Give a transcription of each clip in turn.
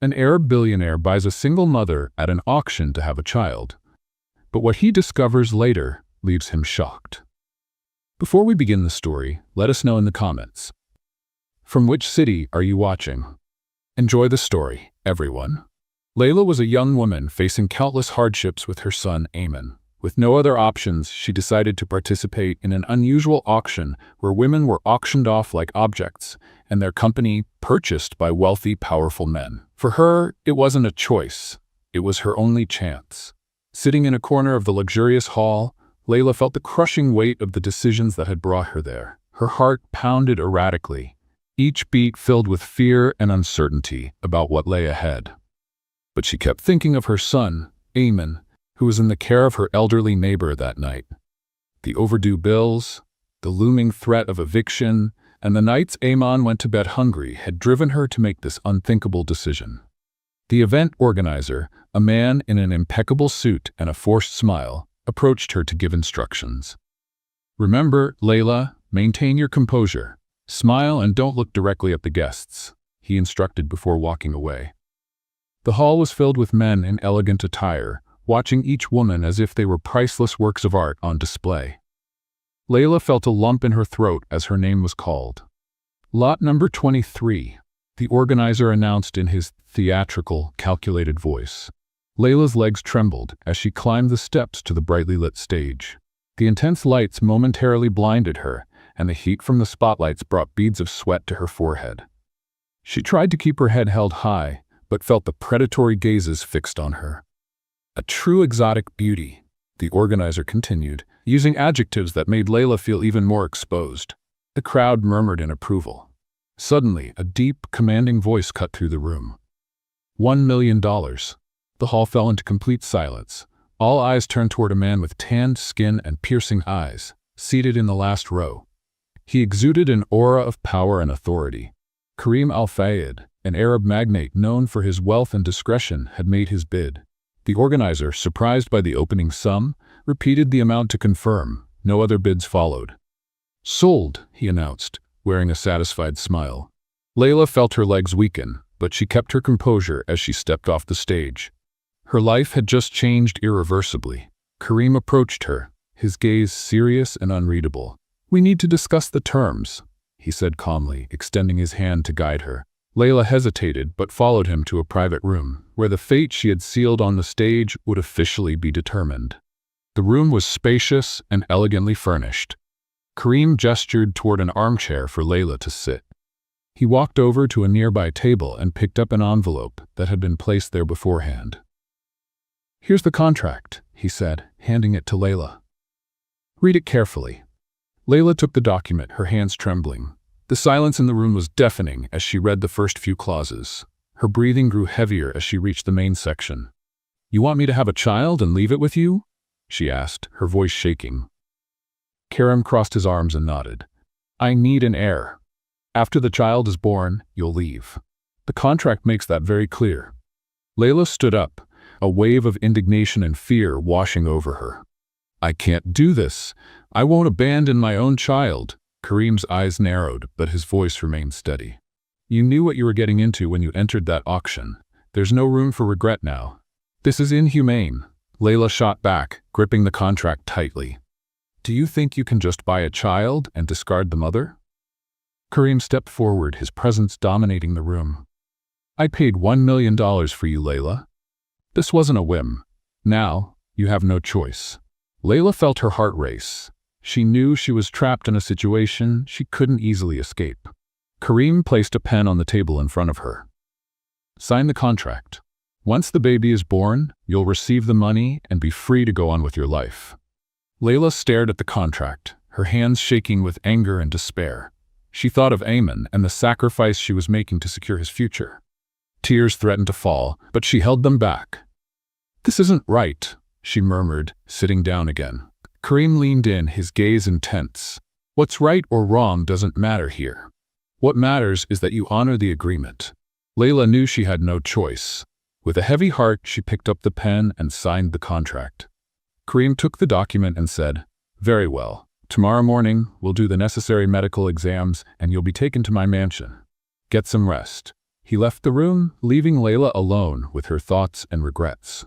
An Arab billionaire buys a single mother at an auction to have a child. But what he discovers later leaves him shocked. Before we begin the story, let us know in the comments. From which city are you watching? Enjoy the story, everyone. Layla was a young woman facing countless hardships with her son, Ayman. With no other options, she decided to participate in an unusual auction where women were auctioned off like objects and their company purchased by wealthy, powerful men. For her, it wasn't a choice. It was her only chance. Sitting in a corner of the luxurious hall, Layla felt the crushing weight of the decisions that had brought her there. Her heart pounded erratically, each beat filled with fear and uncertainty about what lay ahead. But she kept thinking of her son, Ayman, who was in the care of her elderly neighbor that night. The overdue bills, the looming threat of eviction, and the nights Ayman went to bed hungry had driven her to make this unthinkable decision. The event organizer, a man in an impeccable suit and a forced smile, approached her to give instructions. "Remember, Layla, maintain your composure. Smile and don't look directly at the guests," he instructed before walking away. The hall was filled with men in elegant attire, watching each woman as if they were priceless works of art on display. Layla felt a lump in her throat as her name was called. "Lot number 23, the organizer announced in his theatrical, calculated voice. Layla's legs trembled as she climbed the steps to the brightly lit stage. The intense lights momentarily blinded her, and the heat from the spotlights brought beads of sweat to her forehead. She tried to keep her head held high, but felt the predatory gazes fixed on her. "A true exotic beauty," the organizer continued, using adjectives that made Layla feel even more exposed. The crowd murmured in approval. Suddenly, a deep, commanding voice cut through the room. $1 million. The hall fell into complete silence. All eyes turned toward a man with tanned skin and piercing eyes, seated in the last row. He exuded an aura of power and authority. Karim Al-Fayed, an Arab magnate known for his wealth and discretion, had made his bid. The organizer, surprised by the opening sum, repeated the amount to confirm. No other bids followed. "Sold," he announced, wearing a satisfied smile. Layla felt her legs weaken, but she kept her composure as she stepped off the stage. Her life had just changed irreversibly. Karim approached her, his gaze serious and unreadable. "We need to discuss the terms," he said calmly, extending his hand to guide her. Layla hesitated but followed him to a private room, where the fate she had sealed on the stage would officially be determined. The room was spacious and elegantly furnished. Karim gestured toward an armchair for Layla to sit. He walked over to a nearby table and picked up an envelope that had been placed there beforehand. "Here's the contract," he said, handing it to Layla. "Read it carefully." Layla took the document, her hands trembling. The silence in the room was deafening as she read the first few clauses. Her breathing grew heavier as she reached the main section. "You want me to have a child and leave it with you?" she asked, her voice shaking. Karim crossed his arms and nodded. "I need an heir. After the child is born, you'll leave. The contract makes that very clear." Layla stood up, a wave of indignation and fear washing over her. "I can't do this. I won't abandon my own child." Karim's eyes narrowed, but his voice remained steady. "You knew what you were getting into when you entered that auction. There's no room for regret now." "This is inhumane." Layla shot back, gripping the contract tightly. "Do you think you can just buy a child and discard the mother?" Karim stepped forward, his presence dominating the room. "I paid $1 million for you, Layla. This wasn't a whim. Now, you have no choice." Layla felt her heart race. She knew she was trapped in a situation she couldn't easily escape. Karim placed a pen on the table in front of her. "Sign the contract. Once the baby is born, you'll receive the money and be free to go on with your life." Layla stared at the contract, her hands shaking with anger and despair. She thought of Ayman and the sacrifice she was making to secure his future. Tears threatened to fall, but she held them back. "This isn't right," she murmured, sitting down again. Karim leaned in, his gaze intense. "What's right or wrong doesn't matter here. What matters is that you honor the agreement." Layla knew she had no choice. With a heavy heart, she picked up the pen and signed the contract. Karim took the document and said, "Very well. Tomorrow morning, we'll do the necessary medical exams and you'll be taken to my mansion. Get some rest." He left the room, leaving Layla alone with her thoughts and regrets.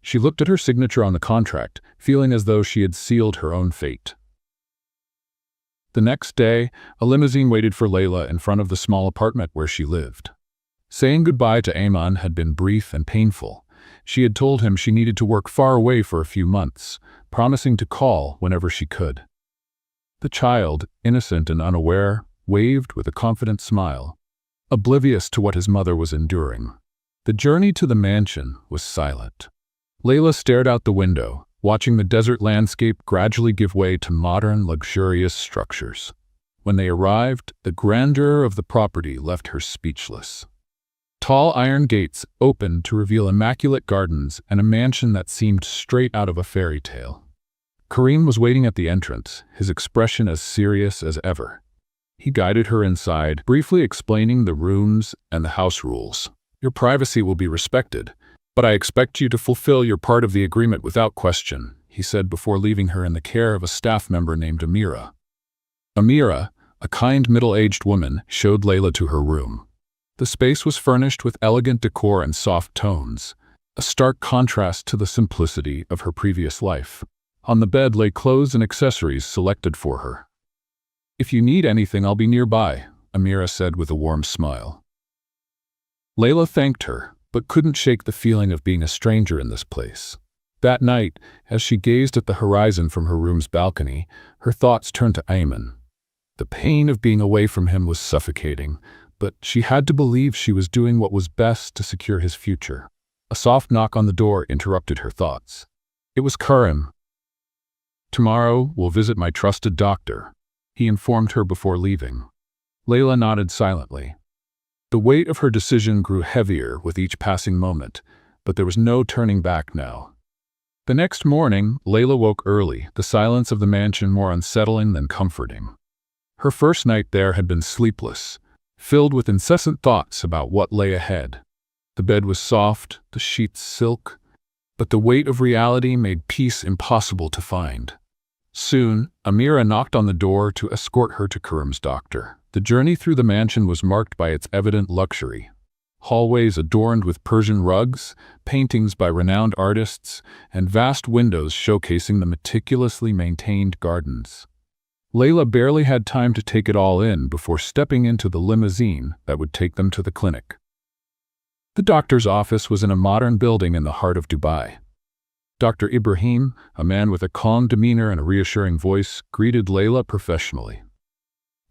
She looked at her signature on the contract, feeling as though she had sealed her own fate. The next day, a limousine waited for Layla in front of the small apartment where she lived. Saying goodbye to Ayman had been brief and painful. She had told him she needed to work far away for a few months, promising to call whenever she could. The child, innocent and unaware, waved with a confident smile, oblivious to what his mother was enduring. The journey to the mansion was silent. Layla stared out the window, watching the desert landscape gradually give way to modern, luxurious structures. When they arrived, the grandeur of the property left her speechless. Tall iron gates opened to reveal immaculate gardens and a mansion that seemed straight out of a fairy tale. Karim was waiting at the entrance, his expression as serious as ever. He guided her inside, briefly explaining the rooms and the house rules. "Your privacy will be respected, but I expect you to fulfill your part of the agreement without question," he said before leaving her in the care of a staff member named Amira. Amira, a kind middle-aged woman, showed Layla to her room. The space was furnished with elegant decor and soft tones, a stark contrast to the simplicity of her previous life. On the bed lay clothes and accessories selected for her. "If you need anything, I'll be nearby," Amira said with a warm smile. Layla thanked her, but couldn't shake the feeling of being a stranger in this place. That night, as she gazed at the horizon from her room's balcony, her thoughts turned to Ayman. The pain of being away from him was suffocating, but she had to believe she was doing what was best to secure his future. A soft knock on the door interrupted her thoughts. It was Karim. "Tomorrow, we'll visit my trusted doctor," he informed her before leaving. Layla nodded silently. The weight of her decision grew heavier with each passing moment, but there was no turning back now. The next morning, Layla woke early, the silence of the mansion more unsettling than comforting. Her first night there had been sleepless, filled with incessant thoughts about what lay ahead. The bed was soft, the sheets silk, but the weight of reality made peace impossible to find. Soon, Amira knocked on the door to escort her to Karim's doctor. The journey through the mansion was marked by its evident luxury. Hallways adorned with Persian rugs, paintings by renowned artists, and vast windows showcasing the meticulously maintained gardens. Layla barely had time to take it all in before stepping into the limousine that would take them to the clinic. The doctor's office was in a modern building in the heart of Dubai. Dr. Ibrahim, a man with a calm demeanor and a reassuring voice, greeted Layla professionally.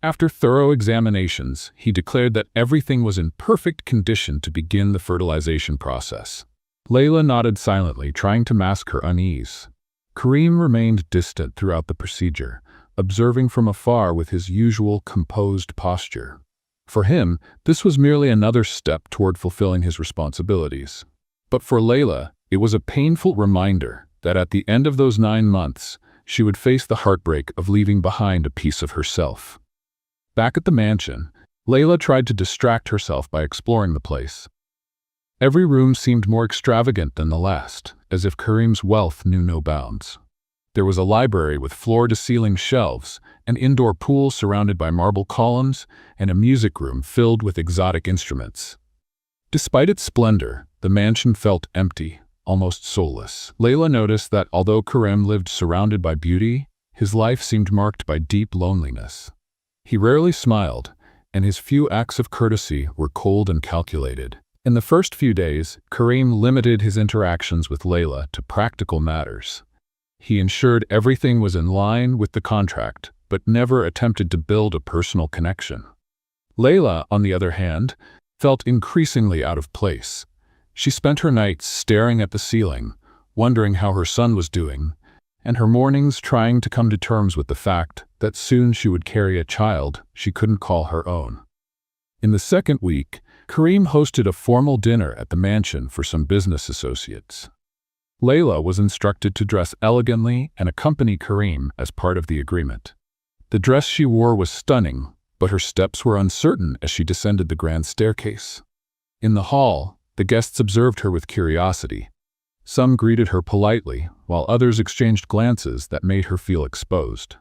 After thorough examinations, he declared that everything was in perfect condition to begin the fertilization process. Layla nodded silently, trying to mask her unease. Karim remained distant throughout the procedure, observing from afar with his usual composed posture. For him, this was merely another step toward fulfilling his responsibilities. But for Layla, it was a painful reminder that at the end of those 9 months, she would face the heartbreak of leaving behind a piece of herself. Back at the mansion, Layla tried to distract herself by exploring the place. Every room seemed more extravagant than the last, as if Karim's wealth knew no bounds. There was a library with floor-to-ceiling shelves, an indoor pool surrounded by marble columns, and a music room filled with exotic instruments. Despite its splendor, the mansion felt empty, almost soulless. Layla noticed that although Karim lived surrounded by beauty, his life seemed marked by deep loneliness. He rarely smiled, and his few acts of courtesy were cold and calculated. In the first few days, Karim limited his interactions with Layla to practical matters. He ensured everything was in line with the contract, but never attempted to build a personal connection. Layla, on the other hand, felt increasingly out of place. She spent her nights staring at the ceiling, wondering how her son was doing, and her mornings trying to come to terms with the fact that soon she would carry a child she couldn't call her own. In the second week, Karim hosted a formal dinner at the mansion for some business associates. Layla was instructed to dress elegantly and accompany Karim as part of the agreement. The dress she wore was stunning, but her steps were uncertain as she descended the grand staircase. In the hall, the guests observed her with curiosity. Some greeted her politely, while others exchanged glances that made her feel exposed.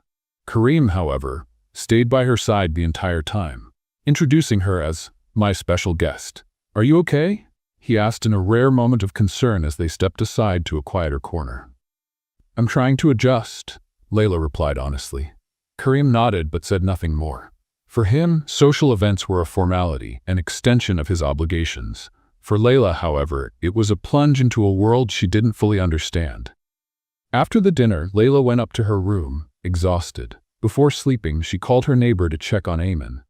Karim, however, stayed by her side the entire time, introducing her as "my special guest." "Are you okay?" he asked in a rare moment of concern as they stepped aside to a quieter corner. "I'm trying to adjust," Layla replied honestly. Karim nodded but said nothing more. For him, social events were a formality, an extension of his obligations. For Layla, however, it was a plunge into a world she didn't fully understand. After the dinner, Layla went up to her room, exhausted. Before sleeping, she called her neighbor to check on Eamon.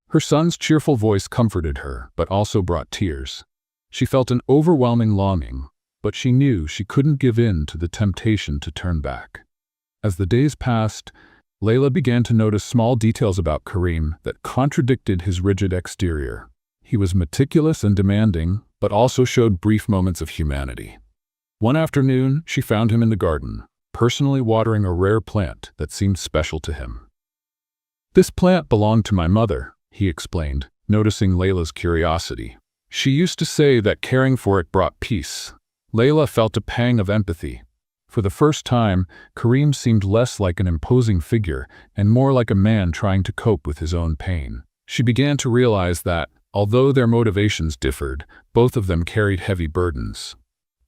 Her son's cheerful voice comforted her, but also brought tears. She felt an overwhelming longing, but she knew she couldn't give in to the temptation to turn back. As the days passed, Layla began to notice small details about Karim that contradicted his rigid exterior. He was meticulous and demanding, but also showed brief moments of humanity. One afternoon, she found him in the garden, personally watering a rare plant that seemed special to him. "This plant belonged to my mother," he explained, noticing Layla's curiosity. She used to say that caring for it brought peace. Layla felt a pang of empathy. For the first time, Karim seemed less like an imposing figure and more like a man trying to cope with his own pain. She began to realize that, although their motivations differed, both of them carried heavy burdens.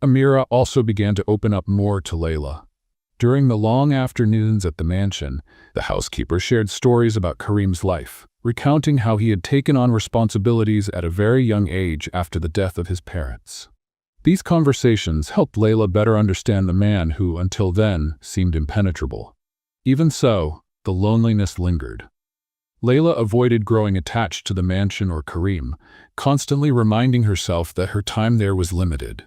Amira also began to open up more to Layla. During the long afternoons at the mansion, the housekeeper shared stories about Karim's life, recounting how he had taken on responsibilities at a very young age after the death of his parents. These conversations helped Layla better understand the man who, until then, seemed impenetrable. Even so, the loneliness lingered. Layla avoided growing attached to the mansion or Karim, constantly reminding herself that her time there was limited.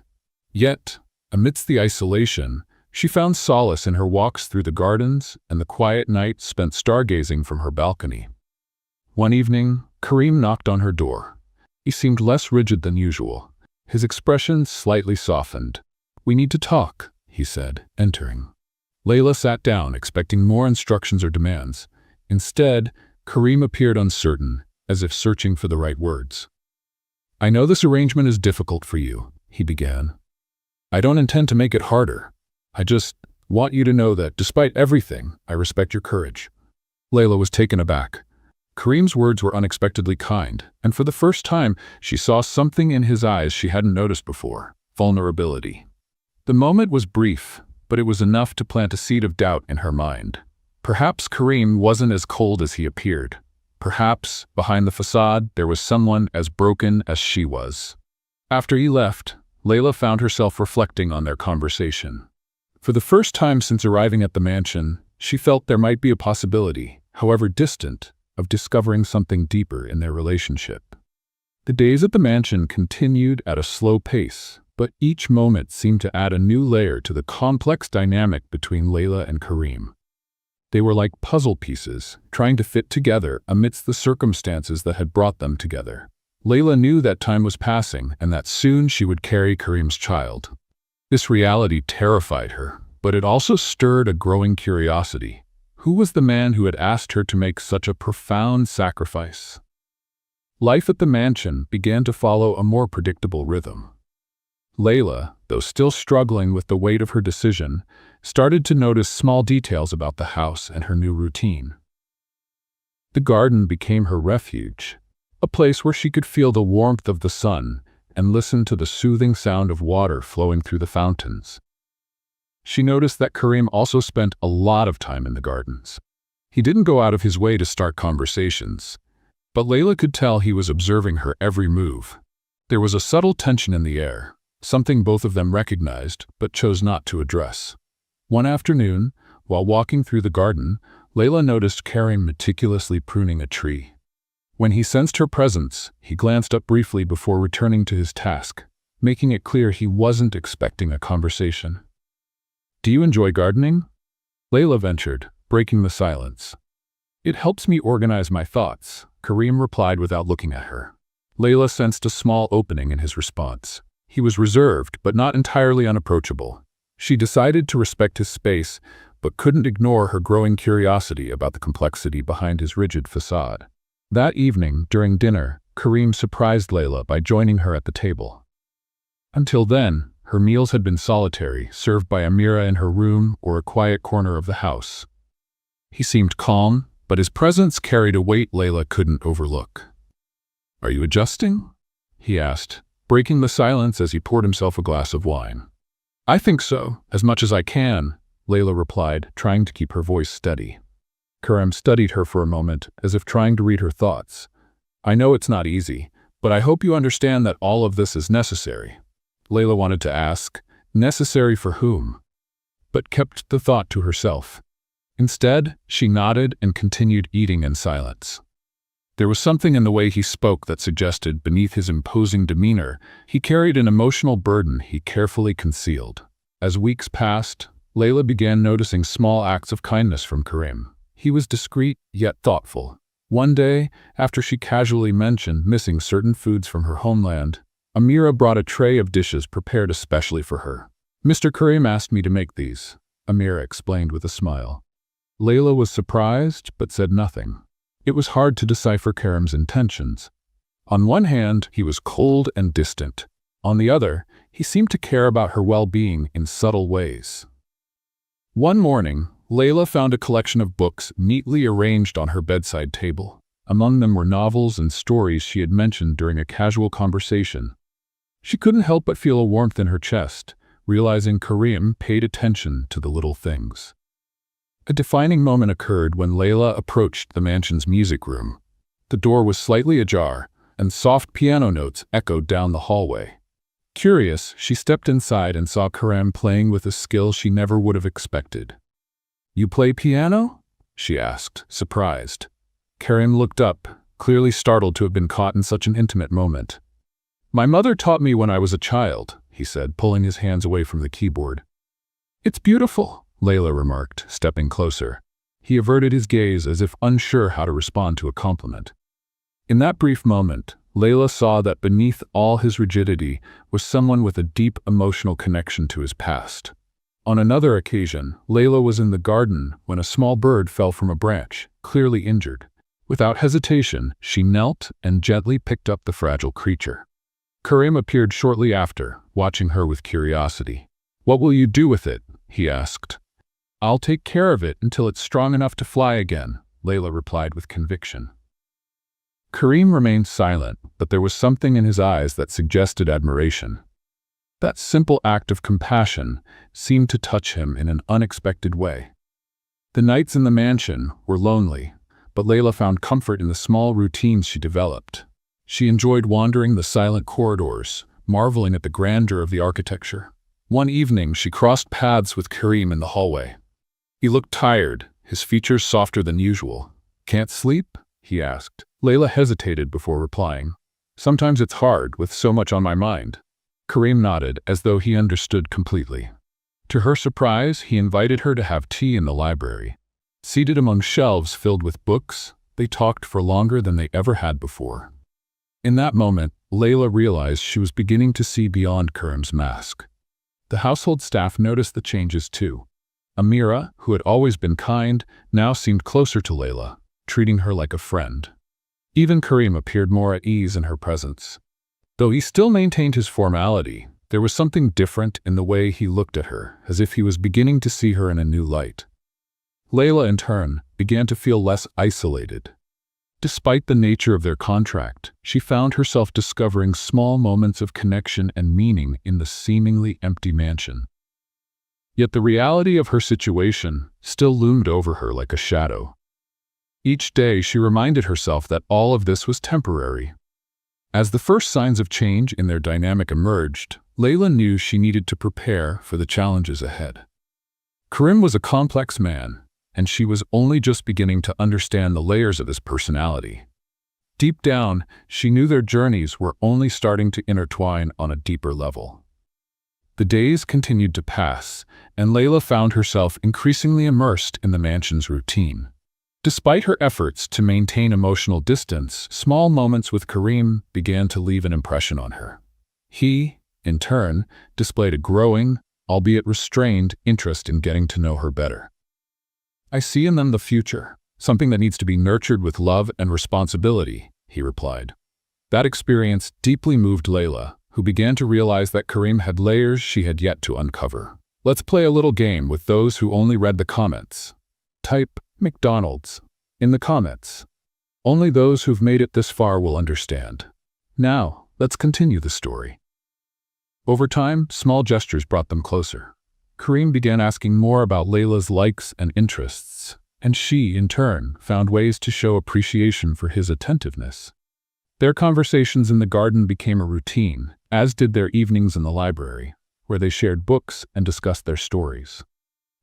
Yet, amidst the isolation, she found solace in her walks through the gardens and the quiet nights spent stargazing from her balcony. One evening, Karim knocked on her door. He seemed less rigid than usual. His expression slightly softened. "We need to talk," he said, entering. Layla sat down, expecting more instructions or demands. Instead, Karim appeared uncertain, as if searching for the right words. "I know this arrangement is difficult for you," he began. "I don't intend to make it harder. I just want you to know that, despite everything, I respect your courage." Layla was taken aback. Karim's words were unexpectedly kind, and for the first time, she saw something in his eyes she hadn't noticed before: vulnerability. The moment was brief, but it was enough to plant a seed of doubt in her mind. Perhaps Karim wasn't as cold as he appeared. Perhaps, behind the facade, there was someone as broken as she was. After he left, Layla found herself reflecting on their conversation. For the first time since arriving at the mansion, she felt there might be a possibility, however distant, of discovering something deeper in their relationship. The days at the mansion continued at a slow pace, but each moment seemed to add a new layer to the complex dynamic between Layla and Karim. They were like puzzle pieces, trying to fit together amidst the circumstances that had brought them together. Layla knew that time was passing and that soon she would carry Karim's child. This reality terrified her, but it also stirred a growing curiosity. Who was the man who had asked her to make such a profound sacrifice? Life at the mansion began to follow a more predictable rhythm. Layla, though still struggling with the weight of her decision, started to notice small details about the house and her new routine. The garden became her refuge, a place where she could feel the warmth of the sun and listen to the soothing sound of water flowing through the fountains. She noticed that Karim also spent a lot of time in the gardens. He didn't go out of his way to start conversations, but Layla could tell he was observing her every move. There was a subtle tension in the air, something both of them recognized but chose not to address. One afternoon, while walking through the garden, Layla noticed Karim meticulously pruning a tree. When he sensed her presence, he glanced up briefly before returning to his task, making it clear he wasn't expecting a conversation. "Do you enjoy gardening?" Layla ventured, breaking the silence. "It helps me organize my thoughts," Karim replied without looking at her. Layla sensed a small opening in his response. He was reserved, but not entirely unapproachable. She decided to respect his space, but couldn't ignore her growing curiosity about the complexity behind his rigid facade. That evening, during dinner, Karim surprised Layla by joining her at the table. Until then, her meals had been solitary, served by Amira in her room or a quiet corner of the house. He seemed calm, but his presence carried a weight Layla couldn't overlook. "Are you adjusting?" he asked, breaking the silence as he poured himself a glass of wine. I think so, as much as I can, Layla replied, trying to keep her voice steady. Karim studied her for a moment, as if trying to read her thoughts. I know it's not easy, but I hope you understand that all of this is necessary. Layla wanted to ask, necessary for whom? But kept the thought to herself. Instead, she nodded and continued eating in silence. There was something in the way he spoke that suggested, beneath his imposing demeanor, he carried an emotional burden he carefully concealed. As weeks passed, Layla began noticing small acts of kindness from Karim. He was discreet, yet thoughtful. One day, after she casually mentioned missing certain foods from her homeland, Amira brought a tray of dishes prepared especially for her. Mr. Karim asked me to make these, Amira explained with a smile. Layla was surprised, but said nothing. It was hard to decipher Karim's intentions. On one hand, he was cold and distant. On the other, he seemed to care about her well-being in subtle ways. One morning, Layla found a collection of books neatly arranged on her bedside table. Among them were novels and stories she had mentioned during a casual conversation. She couldn't help but feel a warmth in her chest, realizing Karim paid attention to the little things. A defining moment occurred when Layla approached the mansion's music room. The door was slightly ajar, and soft piano notes echoed down the hallway. Curious, she stepped inside and saw Karim playing with a skill she never would have expected. You play piano? She asked, surprised. Karim looked up, clearly startled to have been caught in such an intimate moment. My mother taught me when I was a child, he said, pulling his hands away from the keyboard. It's beautiful, Layla remarked, stepping closer. He averted his gaze as if unsure how to respond to a compliment. In that brief moment, Layla saw that beneath all his rigidity was someone with a deep emotional connection to his past. On another occasion, Layla was in the garden when a small bird fell from a branch, clearly injured. Without hesitation, she knelt and gently picked up the fragile creature. Karim appeared shortly after, watching her with curiosity. What will you do with it? He asked. I'll take care of it until it's strong enough to fly again, Layla replied with conviction. Karim remained silent, but there was something in his eyes that suggested admiration. That simple act of compassion seemed to touch him in an unexpected way. The nights in the mansion were lonely, but Layla found comfort in the small routines she developed. She enjoyed wandering the silent corridors, marveling at the grandeur of the architecture. One evening, she crossed paths with Karim in the hallway. He looked tired, his features softer than usual. Can't sleep? He asked. Layla hesitated before replying. Sometimes it's hard, with so much on my mind. Karim nodded, as though he understood completely. To her surprise, he invited her to have tea in the library. Seated among shelves filled with books, they talked for longer than they ever had before. In that moment, Layla realized she was beginning to see beyond Karim's mask. The household staff noticed the changes too. Amira, who had always been kind, now seemed closer to Layla, treating her like a friend. Even Karim appeared more at ease in her presence. Though he still maintained his formality, there was something different in the way he looked at her, as if he was beginning to see her in a new light. Layla, in turn, began to feel less isolated. Despite the nature of their contract, she found herself discovering small moments of connection and meaning in the seemingly empty mansion. Yet the reality of her situation still loomed over her like a shadow. Each day she reminded herself that all of this was temporary. As the first signs of change in their dynamic emerged, Layla knew she needed to prepare for the challenges ahead. Karim was a complex man, and she was only just beginning to understand the layers of his personality. Deep down, she knew their journeys were only starting to intertwine on a deeper level. The days continued to pass, and Layla found herself increasingly immersed in the mansion's routine. Despite her efforts to maintain emotional distance, small moments with Karim began to leave an impression on her. He, in turn, displayed a growing, albeit restrained, interest in getting to know her better. I see in them the future, something that needs to be nurtured with love and responsibility, he replied. That experience deeply moved Layla, who began to realize that Karim had layers she had yet to uncover. Let's play a little game with those who only read the comments. Type McDonald's in the comments. Only those who've made it this far will understand. Now, Let's continue the story. Over time, small gestures brought them closer. Kareem began asking more about Layla's likes and interests, and she, in turn, found ways to show appreciation for his attentiveness. Their conversations in the garden became a routine, as did their evenings in the library, where they shared books and discussed their stories.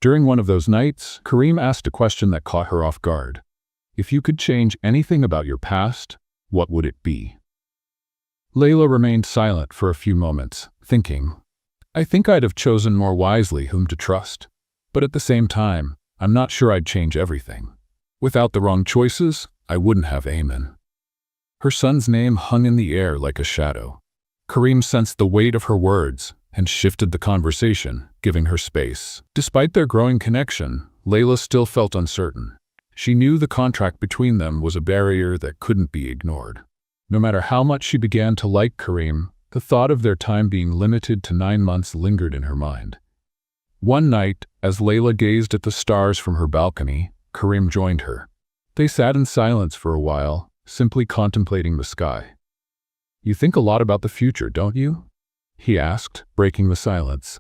During one of those nights, Kareem asked a question that caught her off guard. If you could change anything about your past, what would it be? Layla remained silent for a few moments, thinking, I think I'd have chosen more wisely whom to trust. But at the same time, I'm not sure I'd change everything. Without the wrong choices, I wouldn't have Ayman. Her son's name hung in the air like a shadow. Kareem sensed the weight of her words and shifted the conversation, giving her space. Despite their growing connection, Layla still felt uncertain. She knew the contract between them was a barrier that couldn't be ignored. No matter how much she began to like Kareem, the thought of their time being limited to 9 months lingered in her mind. One night, as Layla gazed at the stars from her balcony, Kareem joined her. They sat in silence for a while, simply contemplating the sky. You think a lot about the future, don't you? He asked, breaking the silence.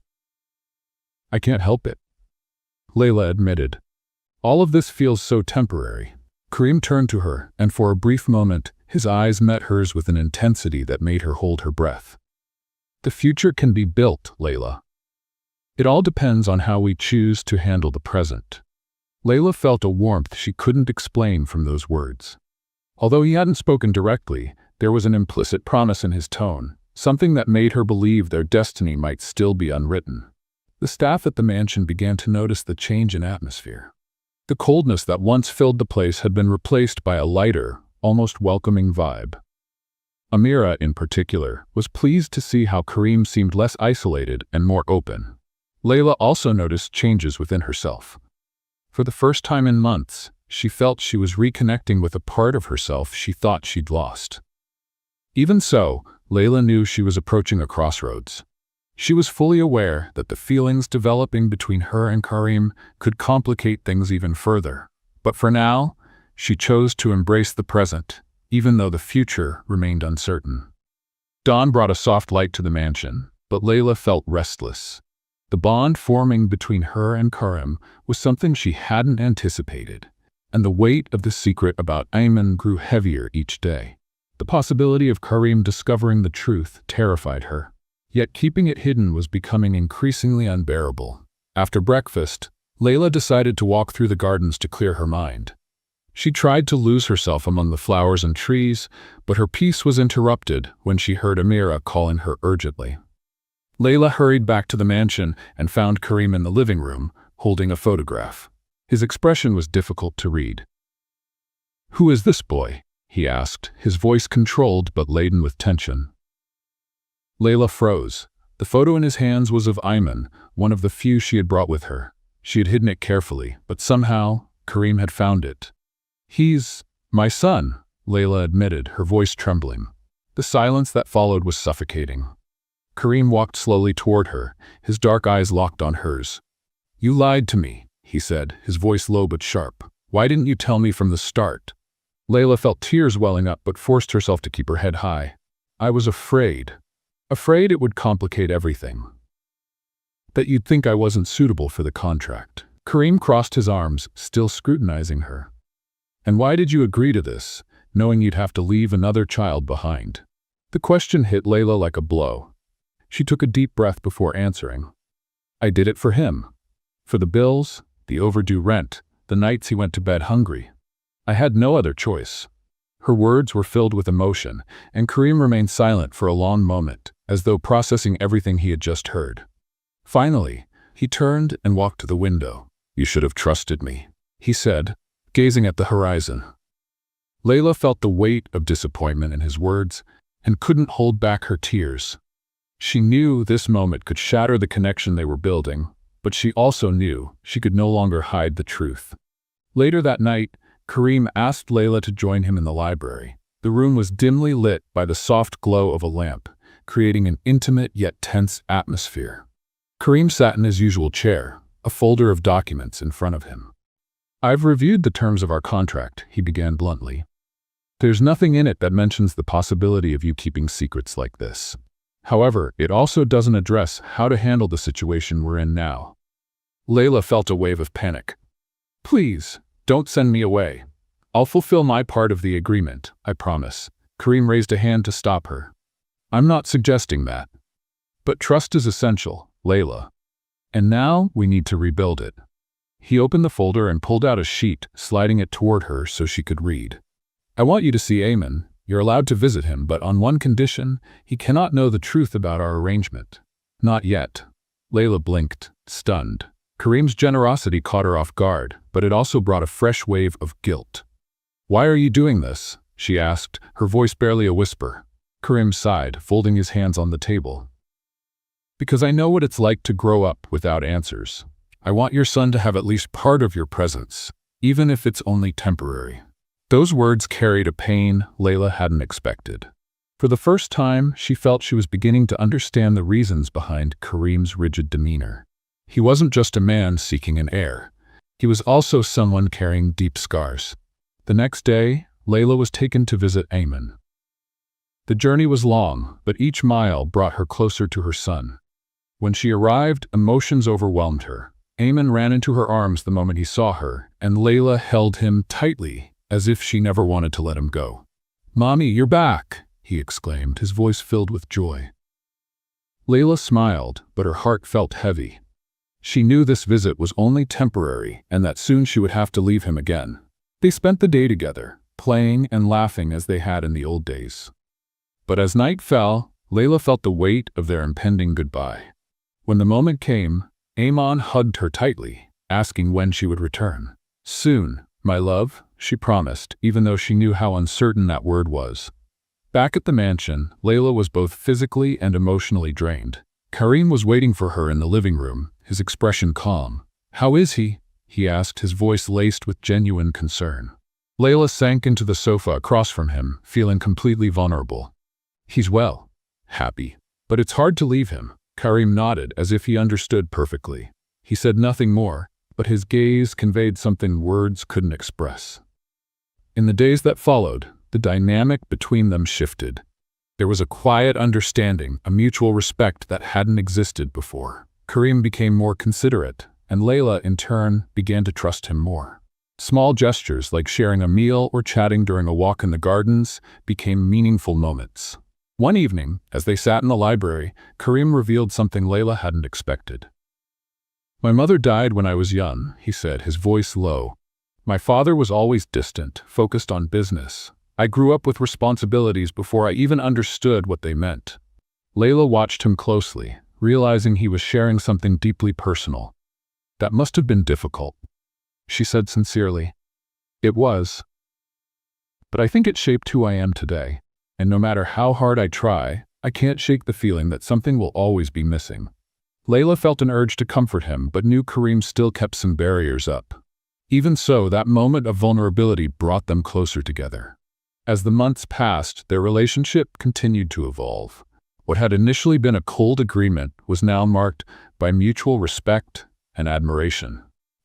I can't help it, Layla admitted. All of this feels so temporary. Kareem turned to her, and for a brief moment, his eyes met hers with an intensity that made her hold her breath. The future can be built, Layla. It all depends on how we choose to handle the present. Layla felt a warmth she couldn't explain from those words. Although he hadn't spoken directly, there was an implicit promise in his tone, something that made her believe their destiny might still be unwritten. The staff at the mansion began to notice the change in atmosphere. The coldness that once filled the place had been replaced by a lighter, almost welcoming vibe. Amira, in particular, was pleased to see how Kareem seemed less isolated and more open. Layla also noticed changes within herself. For the first time in months, she felt she was reconnecting with a part of herself she thought she'd lost. Even so, Layla knew she was approaching a crossroads. She was fully aware that the feelings developing between her and Kareem could complicate things even further. But for now, she chose to embrace the present, even though the future remained uncertain. Dawn brought a soft light to the mansion, but Layla felt restless. The bond forming between her and Kareem was something she hadn't anticipated, and the weight of the secret about Ayman grew heavier each day. The possibility of Kareem discovering the truth terrified her. Yet keeping it hidden was becoming increasingly unbearable. After breakfast, Layla decided to walk through the gardens to clear her mind. She tried to lose herself among the flowers and trees, but her peace was interrupted when she heard Amira calling her urgently. Layla hurried back to the mansion and found Kareem in the living room, holding a photograph. His expression was difficult to read. "Who is this boy?" he asked, his voice controlled but laden with tension. Layla froze. The photo in his hands was of Ayman, one of the few she had brought with her. She had hidden it carefully, but somehow, Kareem had found it. "He's my son," Layla admitted, her voice trembling. The silence that followed was suffocating. Kareem walked slowly toward her, his dark eyes locked on hers. "You lied to me," he said, his voice low but sharp. "Why didn't you tell me from the start?" Layla felt tears welling up but forced herself to keep her head high. "I was afraid. Afraid it would complicate everything. That you'd think I wasn't suitable for the contract." Kareem crossed his arms, still scrutinizing her. "And why did you agree to this, knowing you'd have to leave another child behind?" The question hit Layla like a blow. She took a deep breath before answering. "I did it for him. For the bills, the overdue rent, the nights he went to bed hungry. I had no other choice." Her words were filled with emotion, and Kareem remained silent for a long moment, as though processing everything he had just heard. Finally, he turned and walked to the window. "You should have trusted me," he said, gazing at the horizon. Layla felt the weight of disappointment in his words and couldn't hold back her tears. She knew this moment could shatter the connection they were building, but she also knew she could no longer hide the truth. Later that night, Kareem asked Layla to join him in the library. The room was dimly lit by the soft glow of a lamp, creating an intimate yet tense atmosphere. Kareem sat in his usual chair, a folder of documents in front of him. "I've reviewed the terms of our contract," he began bluntly. There's nothing in it that mentions the possibility of you keeping secrets like this. However, it also doesn't address how to handle the situation we're in now. Layla felt a wave of panic. Please, don't send me away. I'll fulfill my part of the agreement, I promise. Karim raised a hand to stop her. I'm not suggesting that. But trust is essential, Layla. And now we need to rebuild it. He opened the folder and pulled out a sheet, sliding it toward her so she could read. I want you to see Ayman. You're allowed to visit him, but on one condition: he cannot know the truth about our arrangement. Not yet. Layla blinked, stunned. Karim's generosity caught her off guard, but it also brought a fresh wave of guilt. Why are you doing this? She asked, her voice barely a whisper. Karim sighed, folding his hands on the table. Because I know what it's like to grow up without answers. I want your son to have at least part of your presence, even if it's only temporary. Those words carried a pain Layla hadn't expected. For the first time, she felt she was beginning to understand the reasons behind Karim's rigid demeanor. He wasn't just a man seeking an heir. He was also someone carrying deep scars. The next day, Layla was taken to visit Ayman. The journey was long, but each mile brought her closer to her son. When she arrived, emotions overwhelmed her. Ayman ran into her arms the moment he saw her, and Layla held him tightly, as if she never wanted to let him go. "Mommy, you're back!" he exclaimed, his voice filled with joy. Layla smiled, but her heart felt heavy. She knew this visit was only temporary and that soon she would have to leave him again. They spent the day together, playing and laughing as they had in the old days. But as night fell, Layla felt the weight of their impending goodbye. When the moment came, Ayman hugged her tightly, asking when she would return. "Soon, my love," she promised, even though she knew how uncertain that word was. Back at the mansion, Layla was both physically and emotionally drained. Karim was waiting for her in the living room, his expression calm. "How is he?" he asked, his voice laced with genuine concern. Layla sank into the sofa across from him, feeling completely vulnerable. "He's well. Happy. But it's hard to leave him." Karim nodded as if he understood perfectly. He said nothing more, but his gaze conveyed something words couldn't express. In the days that followed, the dynamic between them shifted. There was a quiet understanding, a mutual respect that hadn't existed before. Karim became more considerate, and Layla, in turn, began to trust him more. Small gestures like sharing a meal or chatting during a walk in the gardens became meaningful moments. One evening, as they sat in the library, Karim revealed something Layla hadn't expected. "My mother died when I was young," he said, his voice low. "My father was always distant, focused on business. I grew up with responsibilities before I even understood what they meant." Layla watched him closely, realizing he was sharing something deeply personal. "That must have been difficult," she said sincerely. "It was. But I think it shaped who I am today. And no matter how hard I try, I can't shake the feeling that something will always be missing." Layla felt an urge to comfort him, but knew Karim still kept some barriers up. Even so, that moment of vulnerability brought them closer together. As the months passed, their relationship continued to evolve. What had initially been a cold agreement was now marked by mutual respect and admiration.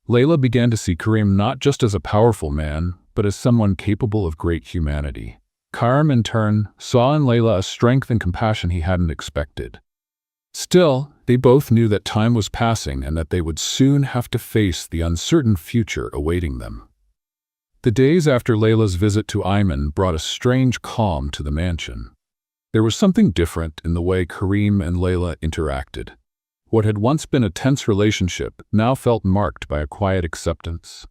Layla began to see Karim not just as a powerful man, but as someone capable of great humanity. Karim, in turn, saw in Layla a strength and compassion he hadn't expected. Still, they both knew that time was passing and that they would soon have to face the uncertain future awaiting them. The days after Layla's visit to Ayman brought a strange calm to the mansion. There was something different in the way Karim and Layla interacted. What had once been a tense relationship now felt marked by a quiet acceptance.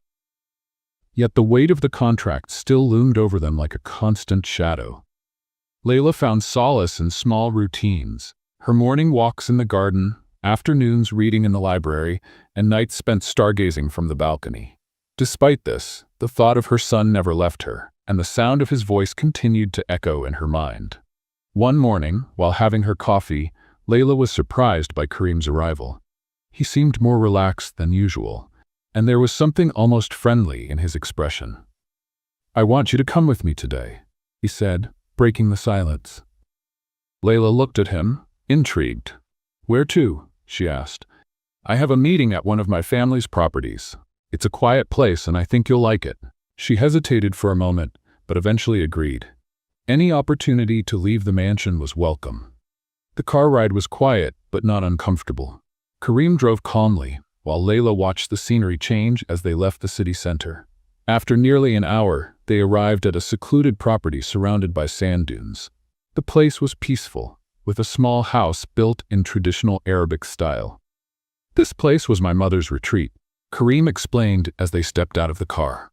Yet the weight of the contract still loomed over them like a constant shadow. Layla found solace in small routines. Her morning walks in the garden, afternoons reading in the library, and nights spent stargazing from the balcony. Despite this, the thought of her son never left her, and the sound of his voice continued to echo in her mind. One morning, while having her coffee, Layla was surprised by Karim's arrival. He seemed more relaxed than usual, and there was something almost friendly in his expression. "I want you to come with me today," he said, breaking the silence. Layla looked at him, intrigued. "Where to?" she asked. "I have a meeting at one of my family's properties. It's a quiet place and I think you'll like it." She hesitated for a moment, but eventually agreed. Any opportunity to leave the mansion was welcome. The car ride was quiet, but not uncomfortable. Karim drove calmly, while Layla watched the scenery change as they left the city center. After nearly an hour, they arrived at a secluded property surrounded by sand dunes. The place was peaceful, with a small house built in traditional Arabic style. "This place was my mother's retreat," Karim explained as they stepped out of the car.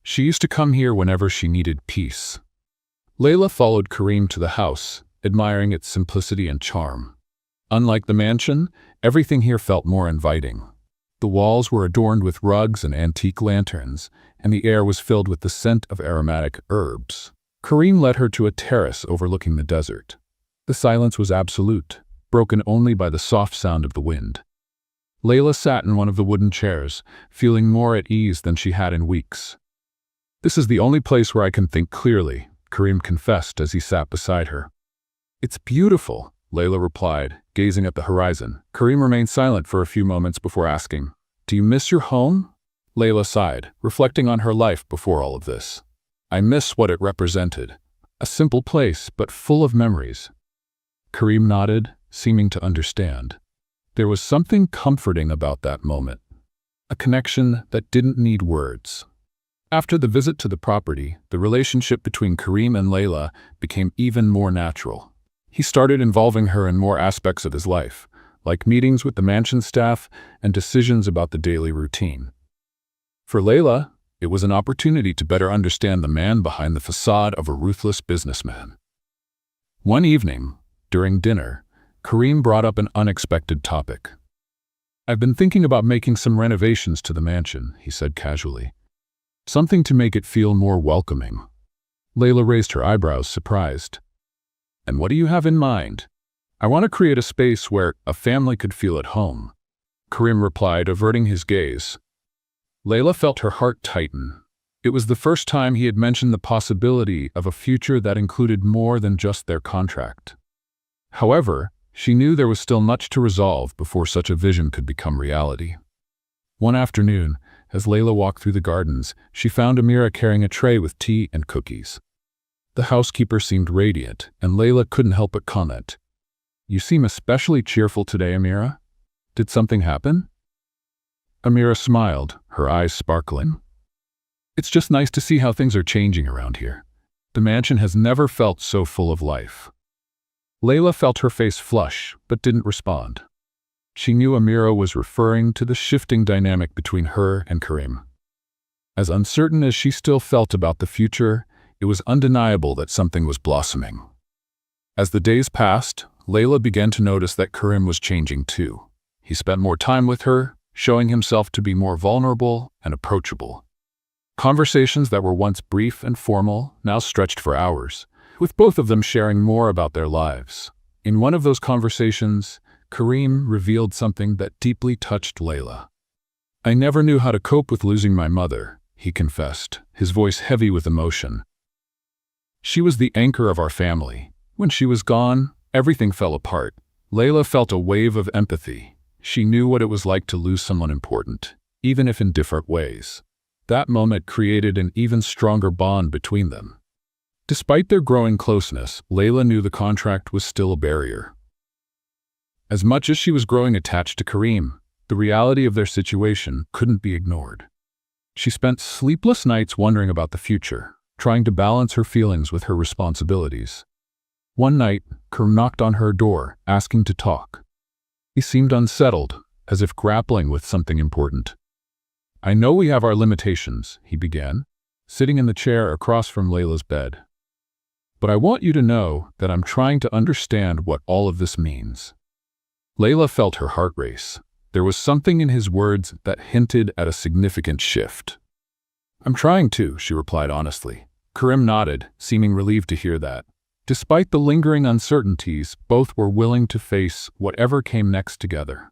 "She used to come here whenever she needed peace." Layla followed Karim to the house, admiring its simplicity and charm. Unlike the mansion, everything here felt more inviting. The walls were adorned with rugs and antique lanterns, and the air was filled with the scent of aromatic herbs. Karim led her to a terrace overlooking the desert. The silence was absolute, broken only by the soft sound of the wind. Layla sat in one of the wooden chairs, feeling more at ease than she had in weeks. "This is the only place where I can think clearly," Karim confessed as he sat beside her. "It's beautiful," Layla replied, gazing at the horizon. Karim remained silent for a few moments before asking, "Do you miss your home?" Layla sighed, reflecting on her life before all of this. "I miss what it represented. A simple place, but full of memories." Karim nodded, seeming to understand. There was something comforting about that moment, a connection that didn't need words. After the visit to the property, the relationship between Karim and Layla became even more natural. He started involving her in more aspects of his life, like meetings with the mansion staff and decisions about the daily routine. For Layla, it was an opportunity to better understand the man behind the facade of a ruthless businessman. One evening, during dinner, Karim brought up an unexpected topic. "I've been thinking about making some renovations to the mansion," he said casually. "Something to make it feel more welcoming." Layla raised her eyebrows, surprised. "And what do you have in mind?" "I want to create a space where a family could feel at home," Karim replied, averting his gaze. Layla felt her heart tighten. It was the first time he had mentioned the possibility of a future that included more than just their contract. However, she knew there was still much to resolve before such a vision could become reality. One afternoon, as Layla walked through the gardens, she found Amira carrying a tray with tea and cookies. The housekeeper seemed radiant, and Layla couldn't help but comment, "You seem especially cheerful today, Amira. Did something happen?" Amira smiled, her eyes sparkling. "It's just nice to see how things are changing around here. The mansion has never felt so full of life." Layla felt her face flush, but didn't respond. She knew Amira was referring to the shifting dynamic between her and Karim. As uncertain as she still felt about the future, it was undeniable that something was blossoming. As the days passed, Layla began to notice that Karim was changing too. He spent more time with her, showing himself to be more vulnerable and approachable. Conversations that were once brief and formal now stretched for hours, with both of them sharing more about their lives. In one of those conversations, Karim revealed something that deeply touched Layla. "I never knew how to cope with losing my mother," he confessed, his voice heavy with emotion. "She was the anchor of our family. When she was gone, everything fell apart." Layla felt a wave of empathy. She knew what it was like to lose someone important, even if in different ways. That moment created an even stronger bond between them. Despite their growing closeness, Layla knew the contract was still a barrier. As much as she was growing attached to Karim, the reality of their situation couldn't be ignored. She spent sleepless nights wondering about the future, trying to balance her feelings with her responsibilities. One night, Karim knocked on her door, asking to talk. He seemed unsettled, as if grappling with something important. "I know we have our limitations," he began, sitting in the chair across from Layla's bed. "But I want you to know that I'm trying to understand what all of this means." Layla felt her heart race. There was something in his words that hinted at a significant shift. "I'm trying to," she replied honestly. Karim nodded, seeming relieved to hear that. Despite the lingering uncertainties, both were willing to face whatever came next together.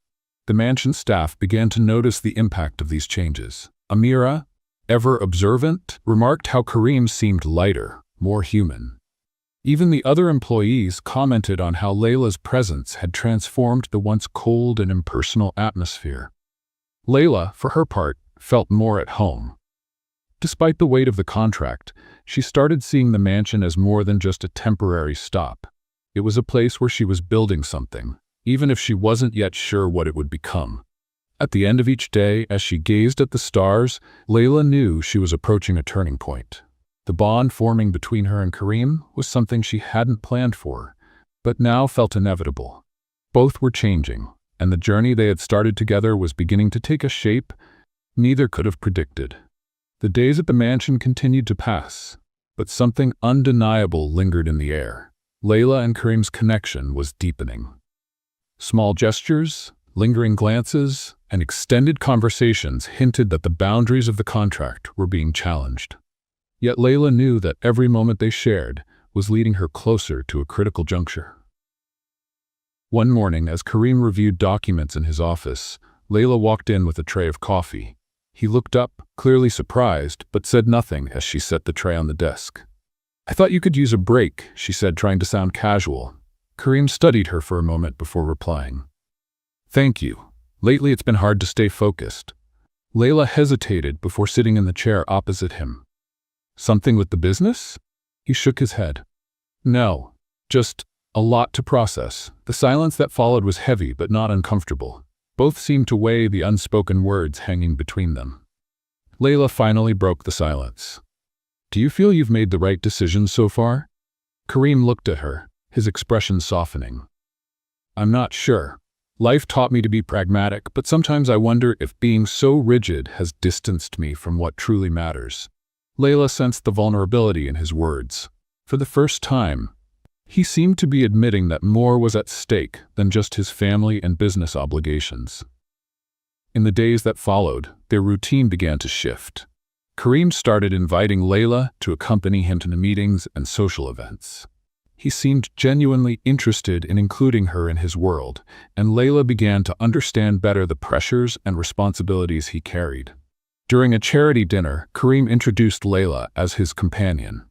The mansion staff began to notice the impact of these changes. Amira, ever observant, remarked how Karim seemed lighter, more human. Even the other employees commented on how Layla's presence had transformed the once cold and impersonal atmosphere. Layla, for her part, felt more at home. Despite the weight of the contract, she started seeing the mansion as more than just a temporary stop. It was a place where she was building something, even if she wasn't yet sure what it would become. At the end of each day, as she gazed at the stars, Layla knew she was approaching a turning point. The bond forming between her and Karim was something she hadn't planned for, but now felt inevitable. Both were changing, and the journey they had started together was beginning to take a shape neither could have predicted. The days at the mansion continued to pass, but something undeniable lingered in the air. Layla and Karim's connection was deepening. Small gestures, lingering glances, and extended conversations hinted that the boundaries of the contract were being challenged. Yet Layla knew that every moment they shared was leading her closer to a critical juncture. One morning, as Karim reviewed documents in his office, Layla walked in with a tray of coffee. He looked up, clearly surprised, but said nothing as she set the tray on the desk. "I thought you could use a break," she said, trying to sound casual. Karim studied her for a moment before replying. "Thank you. Lately it's been hard to stay focused." Layla hesitated before sitting in the chair opposite him. "Something with the business?" He shook his head. "No, just a lot to process." The silence that followed was heavy but not uncomfortable. Both seemed to weigh the unspoken words hanging between them. Layla finally broke the silence. "Do you feel you've made the right decision so far?" Karim looked at her, his expression softening. "I'm not sure. Life taught me to be pragmatic, but sometimes I wonder if being so rigid has distanced me from what truly matters." Layla sensed the vulnerability in his words. For the first time, he seemed to be admitting that more was at stake than just his family and business obligations. In the days that followed, their routine began to shift. Karim started inviting Layla to accompany him to meetings and social events. He seemed genuinely interested in including her in his world, and Layla began to understand better the pressures and responsibilities he carried. During a charity dinner, Karim introduced Layla as his companion.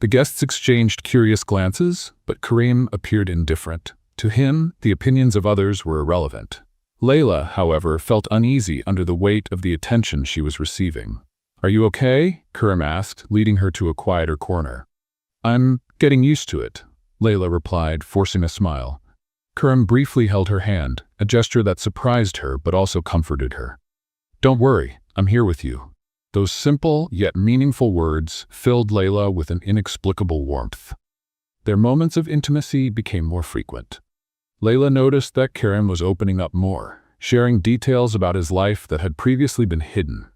The guests exchanged curious glances, but Karim appeared indifferent. To him, the opinions of others were irrelevant. Layla, however, felt uneasy under the weight of the attention she was receiving. "Are you okay?" Karim asked, leading her to a quieter corner. "I'm getting used to it," Layla replied, forcing a smile. Karim briefly held her hand, a gesture that surprised her but also comforted her. "Don't worry, I'm here with you." Those simple yet meaningful words filled Layla with an inexplicable warmth. Their moments of intimacy became more frequent. Layla noticed that Karim was opening up more, sharing details about his life that had previously been hidden.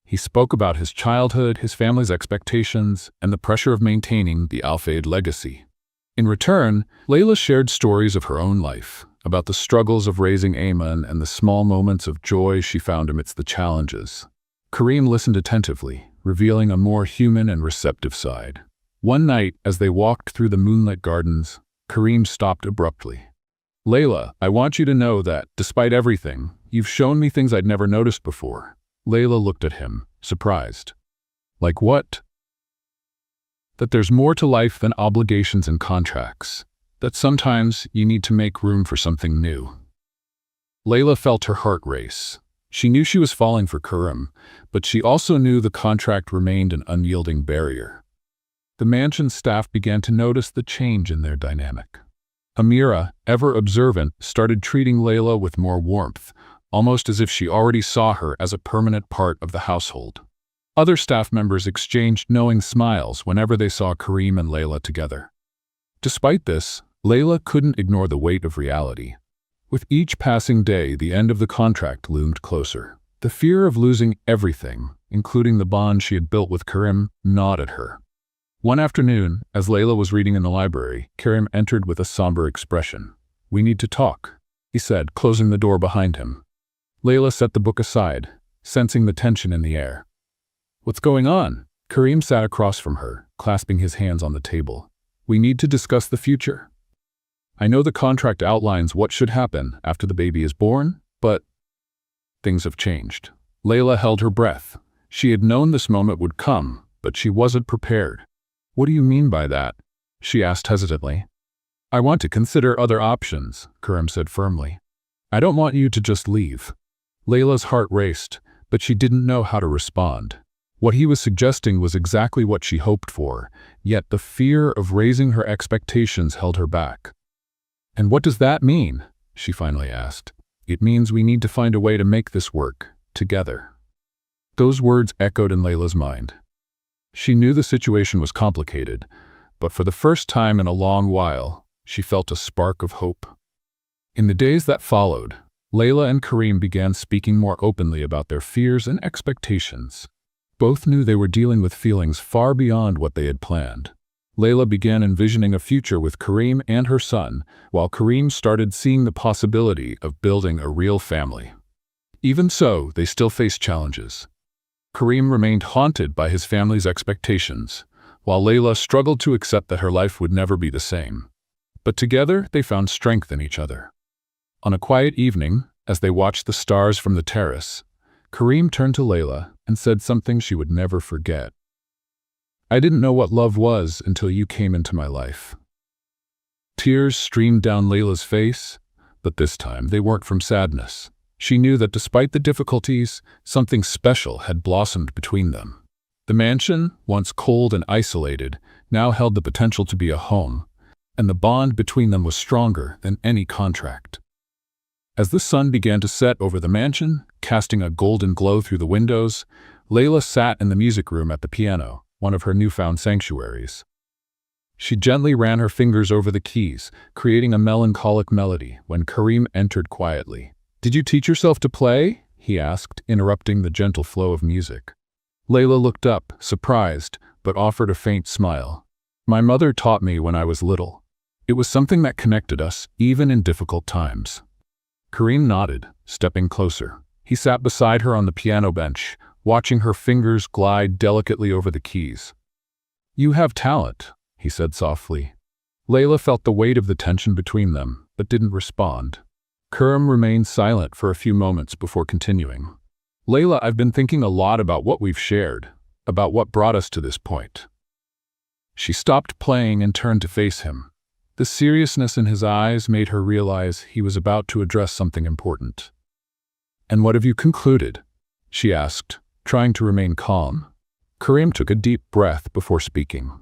He spoke about his childhood, his family's expectations, and the pressure of maintaining the Al-Fayed legacy. In return, Layla shared stories of her own life, about the struggles of raising Ayman and the small moments of joy she found amidst the challenges. Karim listened attentively, revealing a more human and receptive side. One night, as they walked through the moonlit gardens, Karim stopped abruptly. "Layla, I want you to know that, despite everything, you've shown me things I'd never noticed before." Layla looked at him, surprised. "Like what?" "That there's more to life than obligations and contracts. That sometimes you need to make room for something new." Layla felt her heart race. She knew she was falling for Karim, but she also knew the contract remained an unyielding barrier. The mansion staff began to notice the change in their dynamic. Amira, ever observant, started treating Layla with more warmth, almost as if she already saw her as a permanent part of the household. Other staff members exchanged knowing smiles whenever they saw Karim and Layla together. Despite this, Layla couldn't ignore the weight of reality. With each passing day, the end of the contract loomed closer. The fear of losing everything, including the bond she had built with Karim, gnawed at her. One afternoon, as Layla was reading in the library, Karim entered with a somber expression. "We need to talk," he said, closing the door behind him. Layla set the book aside, sensing the tension in the air. "What's going on?" Karim sat across from her, clasping his hands on the table. "We need to discuss the future. I know the contract outlines what should happen after the baby is born, but things have changed." Layla held her breath. She had known this moment would come, but she wasn't prepared. "What do you mean by that?" she asked hesitantly. "I want to consider other options," Karim said firmly. "I don't want you to just leave." Layla's heart raced, but she didn't know how to respond. What he was suggesting was exactly what she hoped for, yet the fear of raising her expectations held her back. "And what does that mean?" she finally asked. "It means we need to find a way to make this work, together." Those words echoed in Layla's mind. She knew the situation was complicated, but for the first time in a long while, she felt a spark of hope. In the days that followed, Layla and Kareem began speaking more openly about their fears and expectations. Both knew they were dealing with feelings far beyond what they had planned. Layla began envisioning a future with Kareem and her son, while Kareem started seeing the possibility of building a real family. Even so, they still faced challenges. Kareem remained haunted by his family's expectations, while Layla struggled to accept that her life would never be the same. But together, they found strength in each other. On a quiet evening, as they watched the stars from the terrace, Kareem turned to Layla and said something she would never forget. "I didn't know what love was until you came into my life." Tears streamed down Layla's face, but this time they weren't from sadness. She knew that despite the difficulties, something special had blossomed between them. The mansion, once cold and isolated, now held the potential to be a home, and the bond between them was stronger than any contract. As the sun began to set over the mansion, casting a golden glow through the windows, Layla sat in the music room at the piano, one of her newfound sanctuaries. She gently ran her fingers over the keys, creating a melancholic melody when Kareem entered quietly. "Did you teach yourself to play?" he asked, interrupting the gentle flow of music. Layla looked up, surprised, but offered a faint smile. "My mother taught me when I was little. It was something that connected us, even in difficult times." Kareem nodded, stepping closer. He sat beside her on the piano bench, watching her fingers glide delicately over the keys. "You have talent," he said softly. Layla felt the weight of the tension between them, but didn't respond. Kareem remained silent for a few moments before continuing. "Layla, I've been thinking a lot about what we've shared, about what brought us to this point." She stopped playing and turned to face him. The seriousness in his eyes made her realize he was about to address something important. "And what have you concluded?" she asked, trying to remain calm. Kareem took a deep breath before speaking.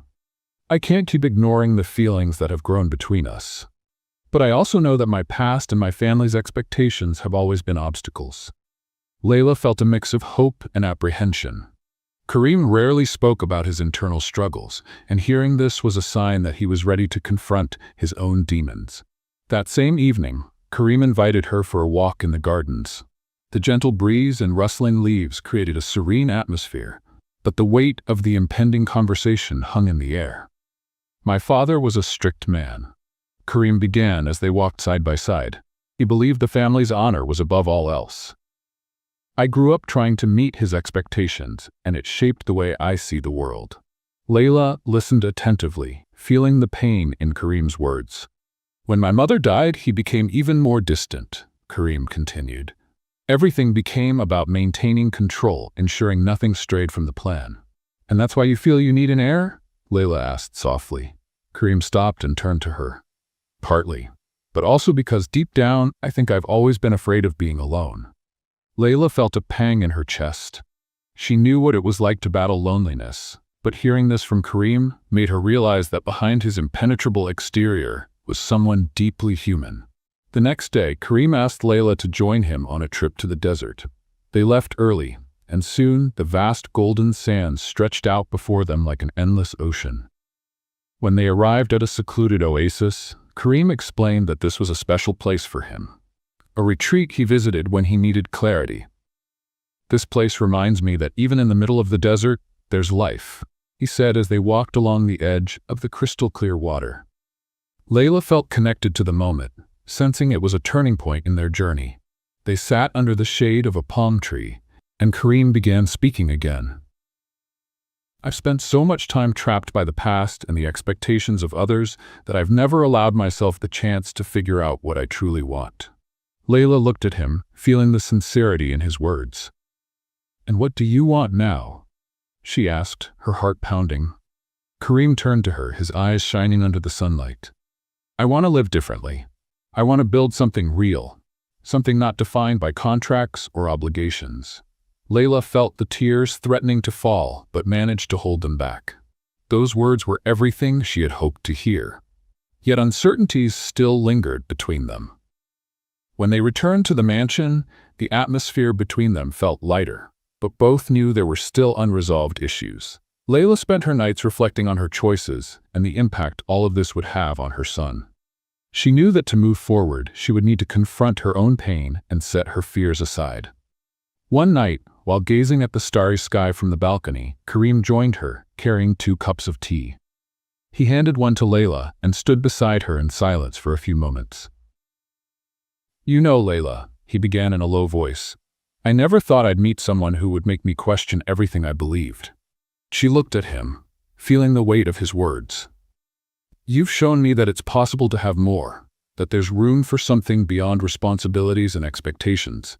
"I can't keep ignoring the feelings that have grown between us. But I also know that my past and my family's expectations have always been obstacles." Layla felt a mix of hope and apprehension. Kareem rarely spoke about his internal struggles, and hearing this was a sign that he was ready to confront his own demons. That same evening, Kareem invited her for a walk in the gardens. The gentle breeze and rustling leaves created a serene atmosphere, but the weight of the impending conversation hung in the air. "My father was a strict man," Kareem began as they walked side by side. "He believed the family's honor was above all else. I grew up trying to meet his expectations, and it shaped the way I see the world." Layla listened attentively, feeling the pain in Kareem's words. "When my mother died, he became even more distant," Kareem continued. "Everything became about maintaining control, ensuring nothing strayed from the plan." "And that's why you feel you need an heir?" Layla asked softly. Kareem stopped and turned to her. "Partly, but also because deep down, I think I've always been afraid of being alone." Layla felt a pang in her chest. She knew what it was like to battle loneliness, but hearing this from Kareem made her realize that behind his impenetrable exterior was someone deeply human. The next day, Kareem asked Layla to join him on a trip to the desert. They left early, and soon the vast golden sands stretched out before them like an endless ocean. When they arrived at a secluded oasis, Kareem explained that this was a special place for him, a retreat he visited when he needed clarity. "This place reminds me that even in the middle of the desert, there's life," he said as they walked along the edge of the crystal-clear water. Layla felt connected to the moment, sensing it was a turning point in their journey. They sat under the shade of a palm tree, and Kareem began speaking again. "I've spent so much time trapped by the past and the expectations of others that I've never allowed myself the chance to figure out what I truly want." Layla looked at him, feeling the sincerity in his words. "And what do you want now?" she asked, her heart pounding. Kareem turned to her, his eyes shining under the sunlight. "I want to live differently. I want to build something real, something not defined by contracts or obligations." Layla felt the tears threatening to fall, but managed to hold them back. Those words were everything she had hoped to hear. Yet uncertainties still lingered between them. When they returned to the mansion, the atmosphere between them felt lighter, but both knew there were still unresolved issues. Layla spent her nights reflecting on her choices and the impact all of this would have on her son. She knew that to move forward, she would need to confront her own pain and set her fears aside. One night, while gazing at the starry sky from the balcony, Kareem joined her, carrying 2 cups of tea. He handed one to Layla and stood beside her in silence for a few moments. "You know, Layla," he began in a low voice, "I never thought I'd meet someone who would make me question everything I believed." She looked at him, feeling the weight of his words. "You've shown me that it's possible to have more, that there's room for something beyond responsibilities and expectations."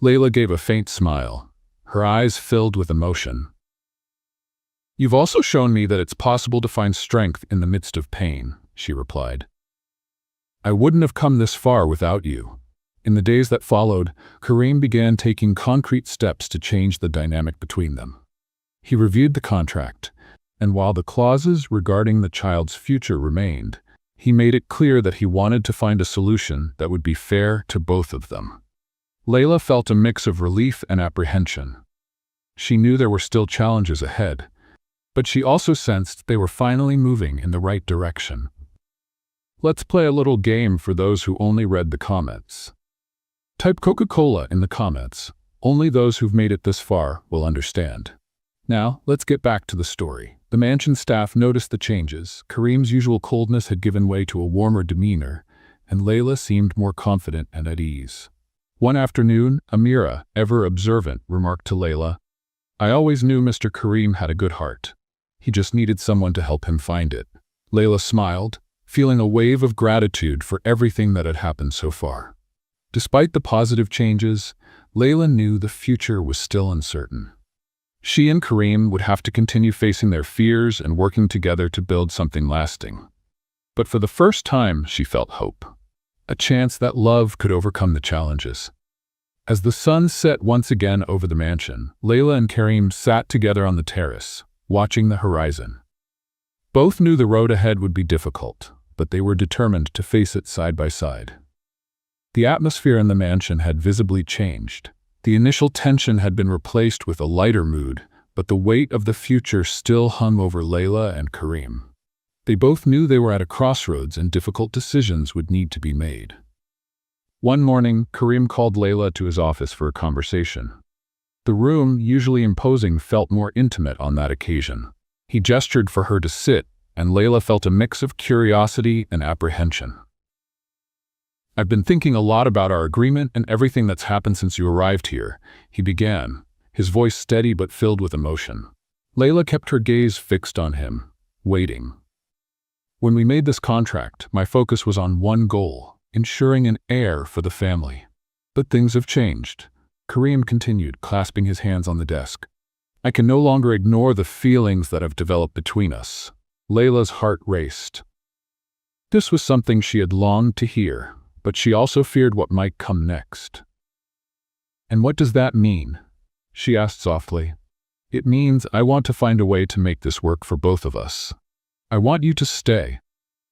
Layla gave a faint smile, her eyes filled with emotion. "You've also shown me that it's possible to find strength in the midst of pain," she replied. "I wouldn't have come this far without you." In the days that followed, Kareem began taking concrete steps to change the dynamic between them. He reviewed the contract, and while the clauses regarding the child's future remained, he made it clear that he wanted to find a solution that would be fair to both of them. Layla felt a mix of relief and apprehension. She knew there were still challenges ahead, but she also sensed they were finally moving in the right direction. Let's play a little game for those who only read the comments. Type Coca-Cola in the comments. Only those who've made it this far will understand. Now, let's get back to the story. The mansion staff noticed the changes. Kareem's usual coldness had given way to a warmer demeanor, and Layla seemed more confident and at ease. One afternoon, Amira, ever observant, remarked to Layla, "I always knew Mr. Kareem had a good heart. He just needed someone to help him find it." Layla smiled, feeling a wave of gratitude for everything that had happened so far. Despite the positive changes, Layla knew the future was still uncertain. She and Kareem would have to continue facing their fears and working together to build something lasting. But for the first time, she felt hope. A chance that love could overcome the challenges. As the sun set once again over the mansion, Layla and Kareem sat together on the terrace, watching the horizon. Both knew the road ahead would be difficult, but they were determined to face it side by side. The atmosphere in the mansion had visibly changed. The initial tension had been replaced with a lighter mood, but the weight of the future still hung over Layla and Kareem. They both knew they were at a crossroads and difficult decisions would need to be made. One morning, Kareem called Layla to his office for a conversation. The room, usually imposing, felt more intimate on that occasion. He gestured for her to sit, and Layla felt a mix of curiosity and apprehension. "I've been thinking a lot about our agreement and everything that's happened since you arrived here," he began, his voice steady but filled with emotion. Layla kept her gaze fixed on him, waiting. "When we made this contract, my focus was on one goal, ensuring an heir for the family. But things have changed," Kareem continued, clasping his hands on the desk. "I can no longer ignore the feelings that have developed between us." Layla's heart raced. This was something she had longed to hear, but she also feared what might come next. "And what does that mean?" she asked softly. "It means I want to find a way to make this work for both of us. I want you to stay,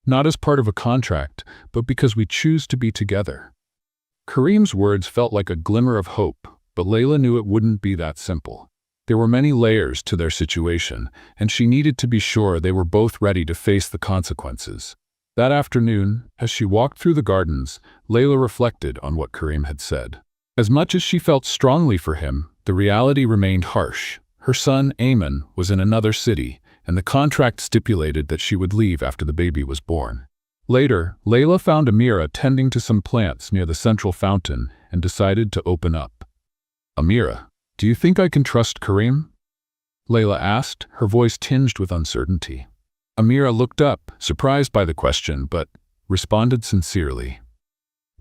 not as part of a contract, but because we choose to be together." Kareem's words felt like a glimmer of hope, but Layla knew it wouldn't be that simple. There were many layers to their situation, and she needed to be sure they were both ready to face the consequences. That afternoon, as she walked through the gardens, Layla reflected on what Kareem had said. As much as she felt strongly for him, the reality remained harsh. Her son, Ayman, was in another city, and the contract stipulated that she would leave after the baby was born. Later, Layla found Amira tending to some plants near the central fountain and decided to open up. "Amira, do you think I can trust Kareem?" Layla asked, her voice tinged with uncertainty. Amira looked up, surprised by the question, but responded sincerely.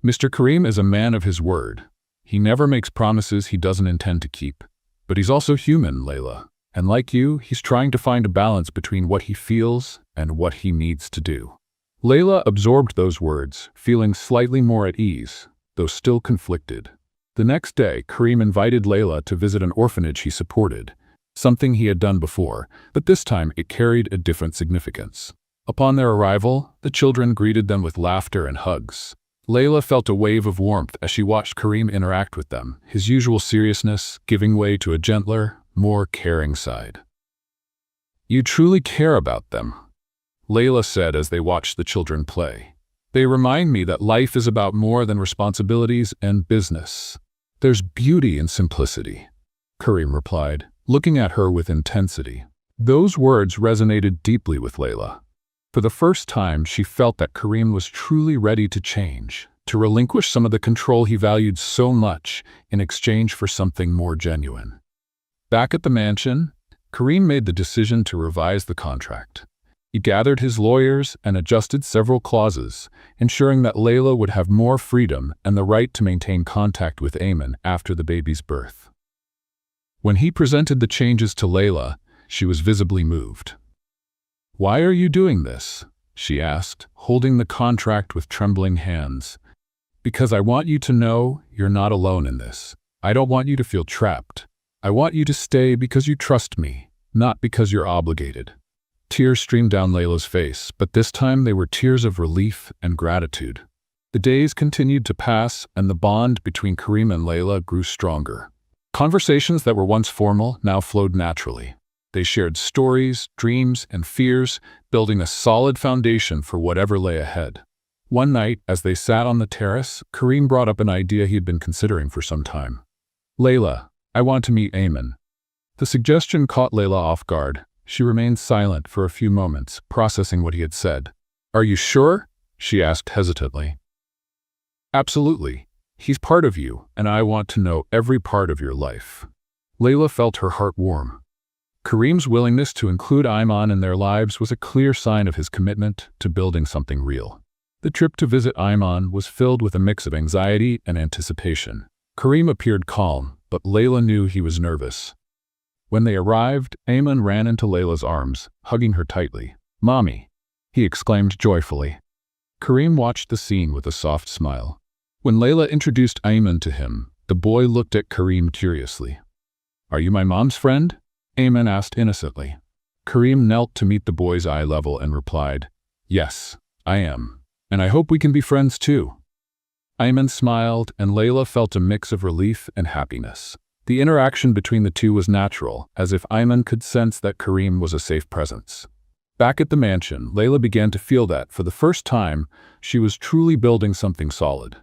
"Mr. Kareem is a man of his word. He never makes promises he doesn't intend to keep. But he's also human, Layla. And like you, he's trying to find a balance between what he feels and what he needs to do." Layla absorbed those words, feeling slightly more at ease, though still conflicted. The next day, Karim invited Layla to visit an orphanage he supported, something he had done before, but this time it carried a different significance. Upon their arrival, the children greeted them with laughter and hugs. Layla felt a wave of warmth as she watched Karim interact with them, his usual seriousness giving way to a gentler, more caring side. "You truly care about them," Layla said as they watched the children play. "They remind me that life is about more than responsibilities and business. There's beauty in simplicity," Karim replied, looking at her with intensity. Those words resonated deeply with Layla. For the first time, she felt that Karim was truly ready to change, to relinquish some of the control he valued so much in exchange for something more genuine. Back at the mansion, Karim made the decision to revise the contract. He gathered his lawyers and adjusted several clauses, ensuring that Layla would have more freedom and the right to maintain contact with Ayman after the baby's birth. When he presented the changes to Layla, she was visibly moved. "Why are you doing this?" she asked, holding the contract with trembling hands. "Because I want you to know you're not alone in this. I don't want you to feel trapped. I want you to stay because you trust me, not because you're obligated." Tears streamed down Layla's face, but this time they were tears of relief and gratitude. The days continued to pass, and the bond between Karim and Layla grew stronger. Conversations that were once formal now flowed naturally. They shared stories, dreams, and fears, building a solid foundation for whatever lay ahead. One night, as they sat on the terrace, Karim brought up an idea he had been considering for some time. "Layla, I want to meet Ayman." The suggestion caught Layla off guard. She remained silent for a few moments, processing what he had said. "Are you sure?" she asked hesitantly. "Absolutely. He's part of you, and I want to know every part of your life." Layla felt her heart warm. Karim's willingness to include Ayman in their lives was a clear sign of his commitment to building something real. The trip to visit Ayman was filled with a mix of anxiety and anticipation. Karim appeared calm, but Layla knew he was nervous. When they arrived, Ayman ran into Layla's arms, hugging her tightly. "Mommy!" he exclaimed joyfully. Karim watched the scene with a soft smile. When Layla introduced Ayman to him, the boy looked at Karim curiously. "Are you my mom's friend?" Ayman asked innocently. Karim knelt to meet the boy's eye level and replied, "Yes, I am. And I hope we can be friends too." Ayman smiled, and Layla felt a mix of relief and happiness. The interaction between the two was natural, as if Ayman could sense that Karim was a safe presence. Back at the mansion, Layla began to feel that, for the first time, she was truly building something solid.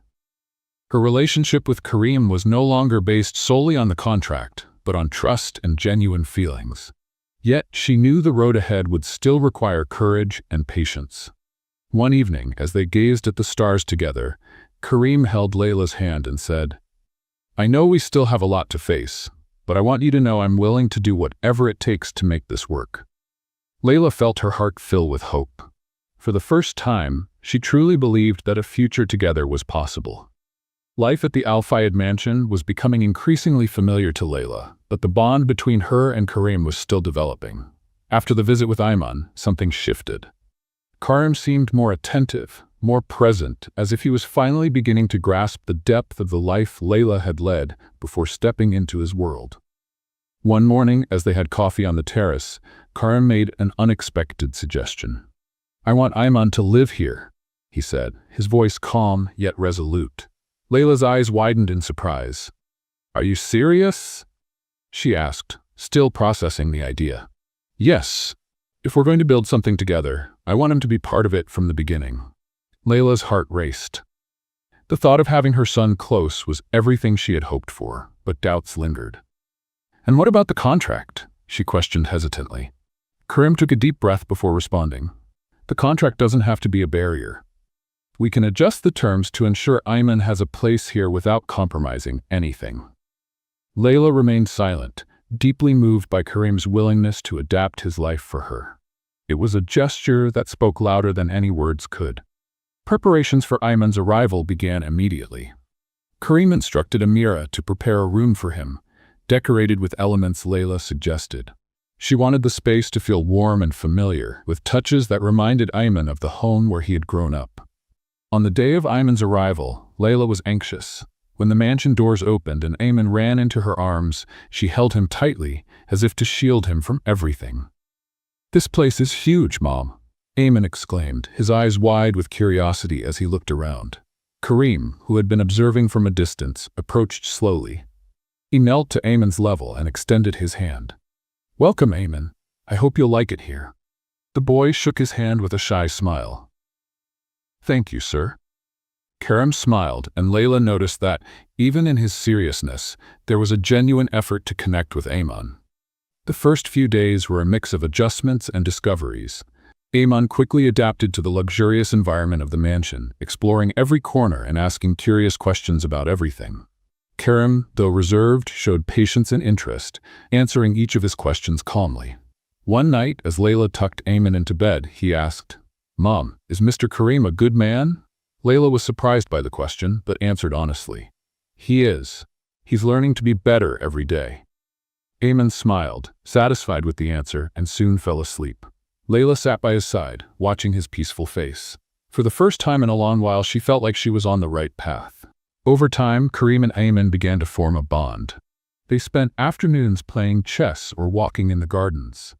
Her relationship with Karim was no longer based solely on the contract, but on trust and genuine feelings. Yet she knew the road ahead would still require courage and patience. One evening, as they gazed at the stars together, Karim held Layla's hand and said, "I know we still have a lot to face, but I want you to know I'm willing to do whatever it takes to make this work." Layla felt her heart fill with hope. For the first time, she truly believed that a future together was possible. Life at the Al Fayed mansion was becoming increasingly familiar to Layla, but the bond between her and Karim was still developing. After the visit with Ayman, something shifted. Karim seemed more attentive, more present, as if he was finally beginning to grasp the depth of the life Layla had led before stepping into his world. One morning, as they had coffee on the terrace, Karim made an unexpected suggestion. "I want Ayman to live here," he said, his voice calm yet resolute. Layla's eyes widened in surprise. "Are you serious?" she asked, still processing the idea. "Yes. If we're going to build something together, I want him to be part of it from the beginning." Layla's heart raced. The thought of having her son close was everything she had hoped for, but doubts lingered. "And what about the contract?" she questioned hesitantly. Karim took a deep breath before responding. "The contract doesn't have to be a barrier. We can adjust the terms to ensure Ayman has a place here without compromising anything." Layla remained silent, deeply moved by Karim's willingness to adapt his life for her. It was a gesture that spoke louder than any words could. Preparations for Ayman's arrival began immediately. Karim instructed Amira to prepare a room for him, decorated with elements Layla suggested. She wanted the space to feel warm and familiar, with touches that reminded Ayman of the home where he had grown up. On the day of Ayman's arrival, Layla was anxious. When the mansion doors opened and Eamon ran into her arms, she held him tightly, as if to shield him from everything. "This place is huge, Mom," Eamon exclaimed, his eyes wide with curiosity as he looked around. Kareem, who had been observing from a distance, approached slowly. He knelt to Eamon's level and extended his hand. "Welcome, Eamon. I hope you'll like it here." The boy shook his hand with a shy smile. "Thank you, sir." Karim smiled, and Layla noticed that, even in his seriousness, there was a genuine effort to connect with Eamon. The first few days were a mix of adjustments and discoveries. Eamon quickly adapted to the luxurious environment of the mansion, exploring every corner and asking curious questions about everything. Karim, though reserved, showed patience and interest, answering each of his questions calmly. One night, as Layla tucked Eamon into bed, he asked, "Mom, is Mr. Kareem a good man?" Layla was surprised by the question, but answered honestly, "He is. He's learning to be better every day." Eamon smiled, satisfied with the answer, and soon fell asleep. Layla sat by his side, watching his peaceful face. For the first time in a long while, she felt like she was on the right path. Over time, Kareem and Eamon began to form a bond. They spent afternoons playing chess or walking in the gardens.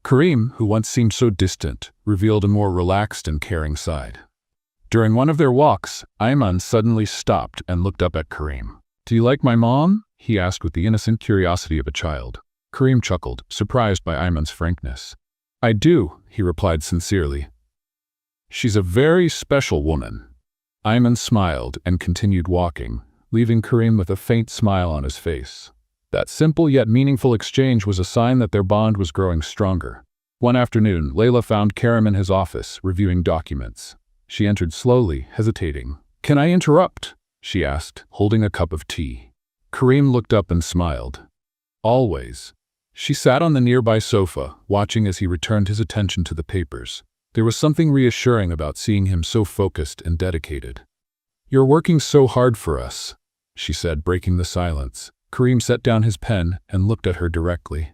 Kareem, who once seemed so distant, revealed a more relaxed and caring side. During one of their walks, Eamon suddenly stopped and looked up at Kareem. "Do you like my mom?" he asked with the innocent curiosity of a child. Kareem chuckled, surprised by Ayman's frankness. "I do," he replied sincerely. "She's a very special woman." Ayman smiled and continued walking, leaving Kareem with a faint smile on his face. That simple yet meaningful exchange was a sign that their bond was growing stronger. One afternoon, Layla found Karim in his office, reviewing documents. She entered slowly, hesitating. "Can I interrupt?" she asked, holding a cup of tea. Kareem looked up and smiled. "Always." She sat on the nearby sofa, watching as he returned his attention to the papers. There was something reassuring about seeing him so focused and dedicated. "You're working so hard for us," she said, breaking the silence. Kareem set down his pen and looked at her directly.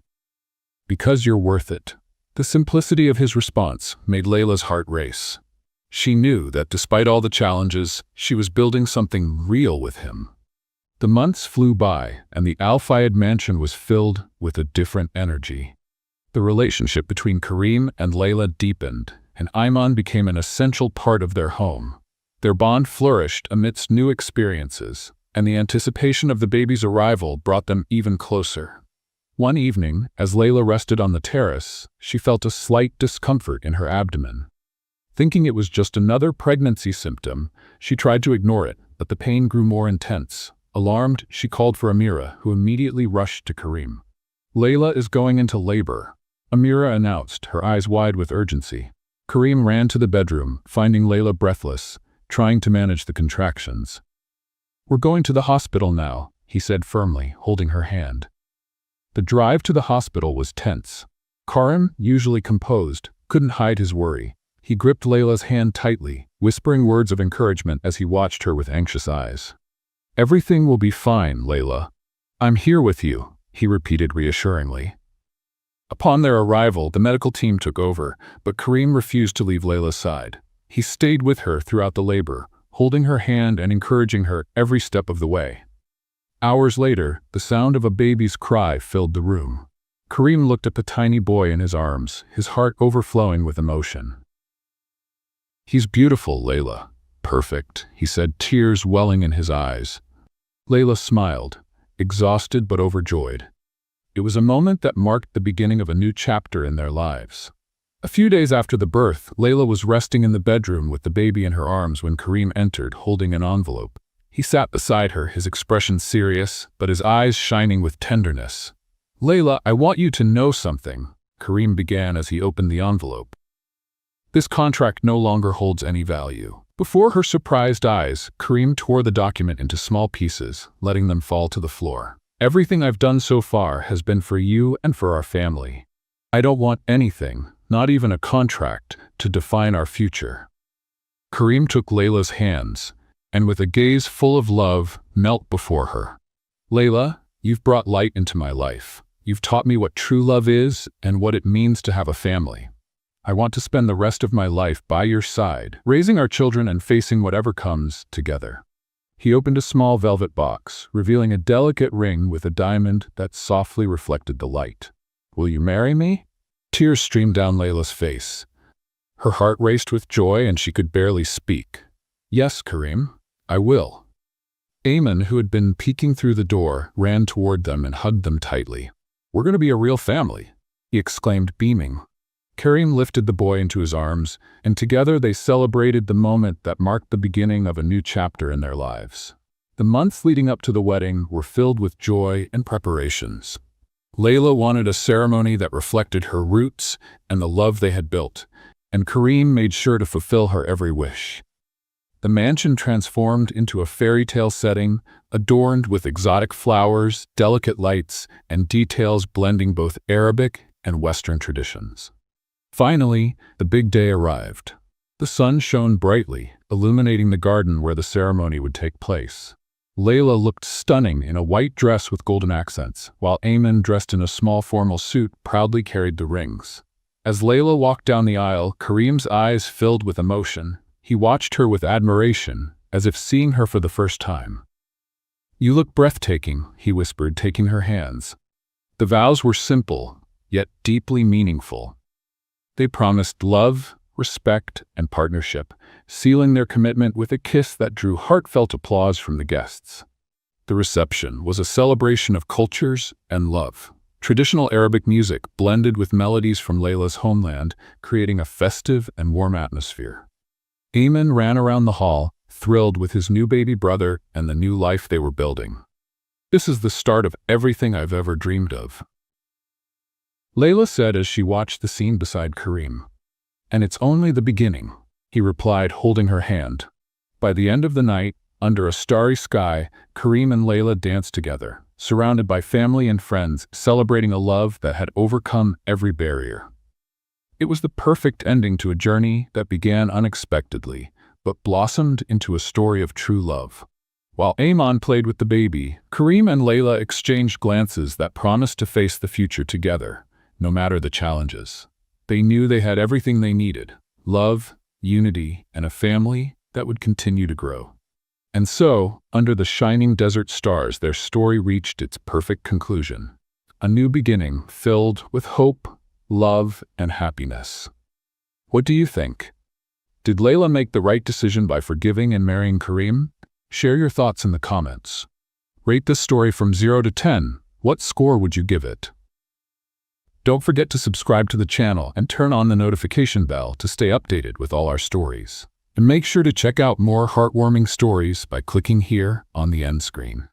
"Because you're worth it." The simplicity of his response made Layla's heart race. She knew that despite all the challenges, she was building something real with him. The months flew by, and the Al Fayed mansion was filled with a different energy. The relationship between Kareem and Layla deepened, and Ayman became an essential part of their home. Their bond flourished amidst new experiences, and the anticipation of the baby's arrival brought them even closer. One evening, as Layla rested on the terrace, she felt a slight discomfort in her abdomen. Thinking it was just another pregnancy symptom, she tried to ignore it, but the pain grew more intense. Alarmed, she called for Amira, who immediately rushed to Kareem. "Layla is going into labor," Amira announced, her eyes wide with urgency. Kareem ran to the bedroom, finding Layla breathless, trying to manage the contractions. "We're going to the hospital now," he said firmly, holding her hand. The drive to the hospital was tense. Karim, usually composed, couldn't hide his worry. He gripped Layla's hand tightly, whispering words of encouragement as he watched her with anxious eyes. "Everything will be fine, Layla. I'm here with you," he repeated reassuringly. Upon their arrival, the medical team took over, but Kareem refused to leave Layla's side. He stayed with her throughout the labor, holding her hand and encouraging her every step of the way. Hours later, the sound of a baby's cry filled the room. Kareem looked at the tiny boy in his arms, his heart overflowing with emotion. "He's beautiful, Layla. Perfect," he said, tears welling in his eyes. Layla smiled, exhausted but overjoyed. It was a moment that marked the beginning of a new chapter in their lives. A few days after the birth, Layla was resting in the bedroom with the baby in her arms when Kareem entered, holding an envelope. He sat beside her, his expression serious, but his eyes shining with tenderness. "Layla, I want you to know something," Kareem began as he opened the envelope. "This contract no longer holds any value." Before her surprised eyes, Kareem tore the document into small pieces, letting them fall to the floor. "Everything I've done so far has been for you and for our family. I don't want anything, not even a contract, to define our future." Kareem took Layla's hands, and with a gaze full of love, knelt before her. "Layla, you've brought light into my life. You've taught me what true love is and what it means to have a family. I want to spend the rest of my life by your side, raising our children and facing whatever comes together." He opened a small velvet box, revealing a delicate ring with a diamond that softly reflected the light. "Will you marry me?" Tears streamed down Layla's face. Her heart raced with joy and she could barely speak. "Yes, Karim, I will." Ayman, who had been peeking through the door, ran toward them and hugged them tightly. "We're going to be a real family," he exclaimed, beaming. Karim lifted the boy into his arms, and together they celebrated the moment that marked the beginning of a new chapter in their lives. The months leading up to the wedding were filled with joy and preparations. Layla wanted a ceremony that reflected her roots and the love they had built, and Karim made sure to fulfill her every wish. The mansion transformed into a fairy tale setting, adorned with exotic flowers, delicate lights, and details blending both Arabic and Western traditions. Finally, the big day arrived. The sun shone brightly, illuminating the garden where the ceremony would take place. Layla looked stunning in a white dress with golden accents, while Ayman, dressed in a small formal suit, proudly carried the rings. As Layla walked down the aisle, Karim's eyes filled with emotion. He watched her with admiration, as if seeing her for the first time. "You look breathtaking," he whispered, taking her hands. The vows were simple, yet deeply meaningful. They promised love, respect, and partnership, sealing their commitment with a kiss that drew heartfelt applause from the guests. The reception was a celebration of cultures and love. Traditional Arabic music blended with melodies from Layla's homeland, creating a festive and warm atmosphere. Ayman ran around the hall, thrilled with his new baby brother and the new life they were building. "This is the start of everything I've ever dreamed of," Layla said as she watched the scene beside Karim. "And it's only the beginning," he replied, holding her hand. By the end of the night, under a starry sky, Karim and Layla danced together, surrounded by family and friends, celebrating a love that had overcome every barrier. It was the perfect ending to a journey that began unexpectedly, but blossomed into a story of true love. While Ayman played with the baby, Karim and Layla exchanged glances that promised to face the future together, no matter the challenges. They knew they had everything they needed: love, unity, and a family that would continue to grow. And so, under the shining desert stars, their story reached its perfect conclusion. A new beginning filled with hope, love, and happiness. What do you think? Did Layla make the right decision by forgiving and marrying Karim? Share your thoughts in the comments. Rate this story from 0 to 10. What score would you give it? Don't forget to subscribe to the channel and turn on the notification bell to stay updated with all our stories. And make sure to check out more heartwarming stories by clicking here on the end screen.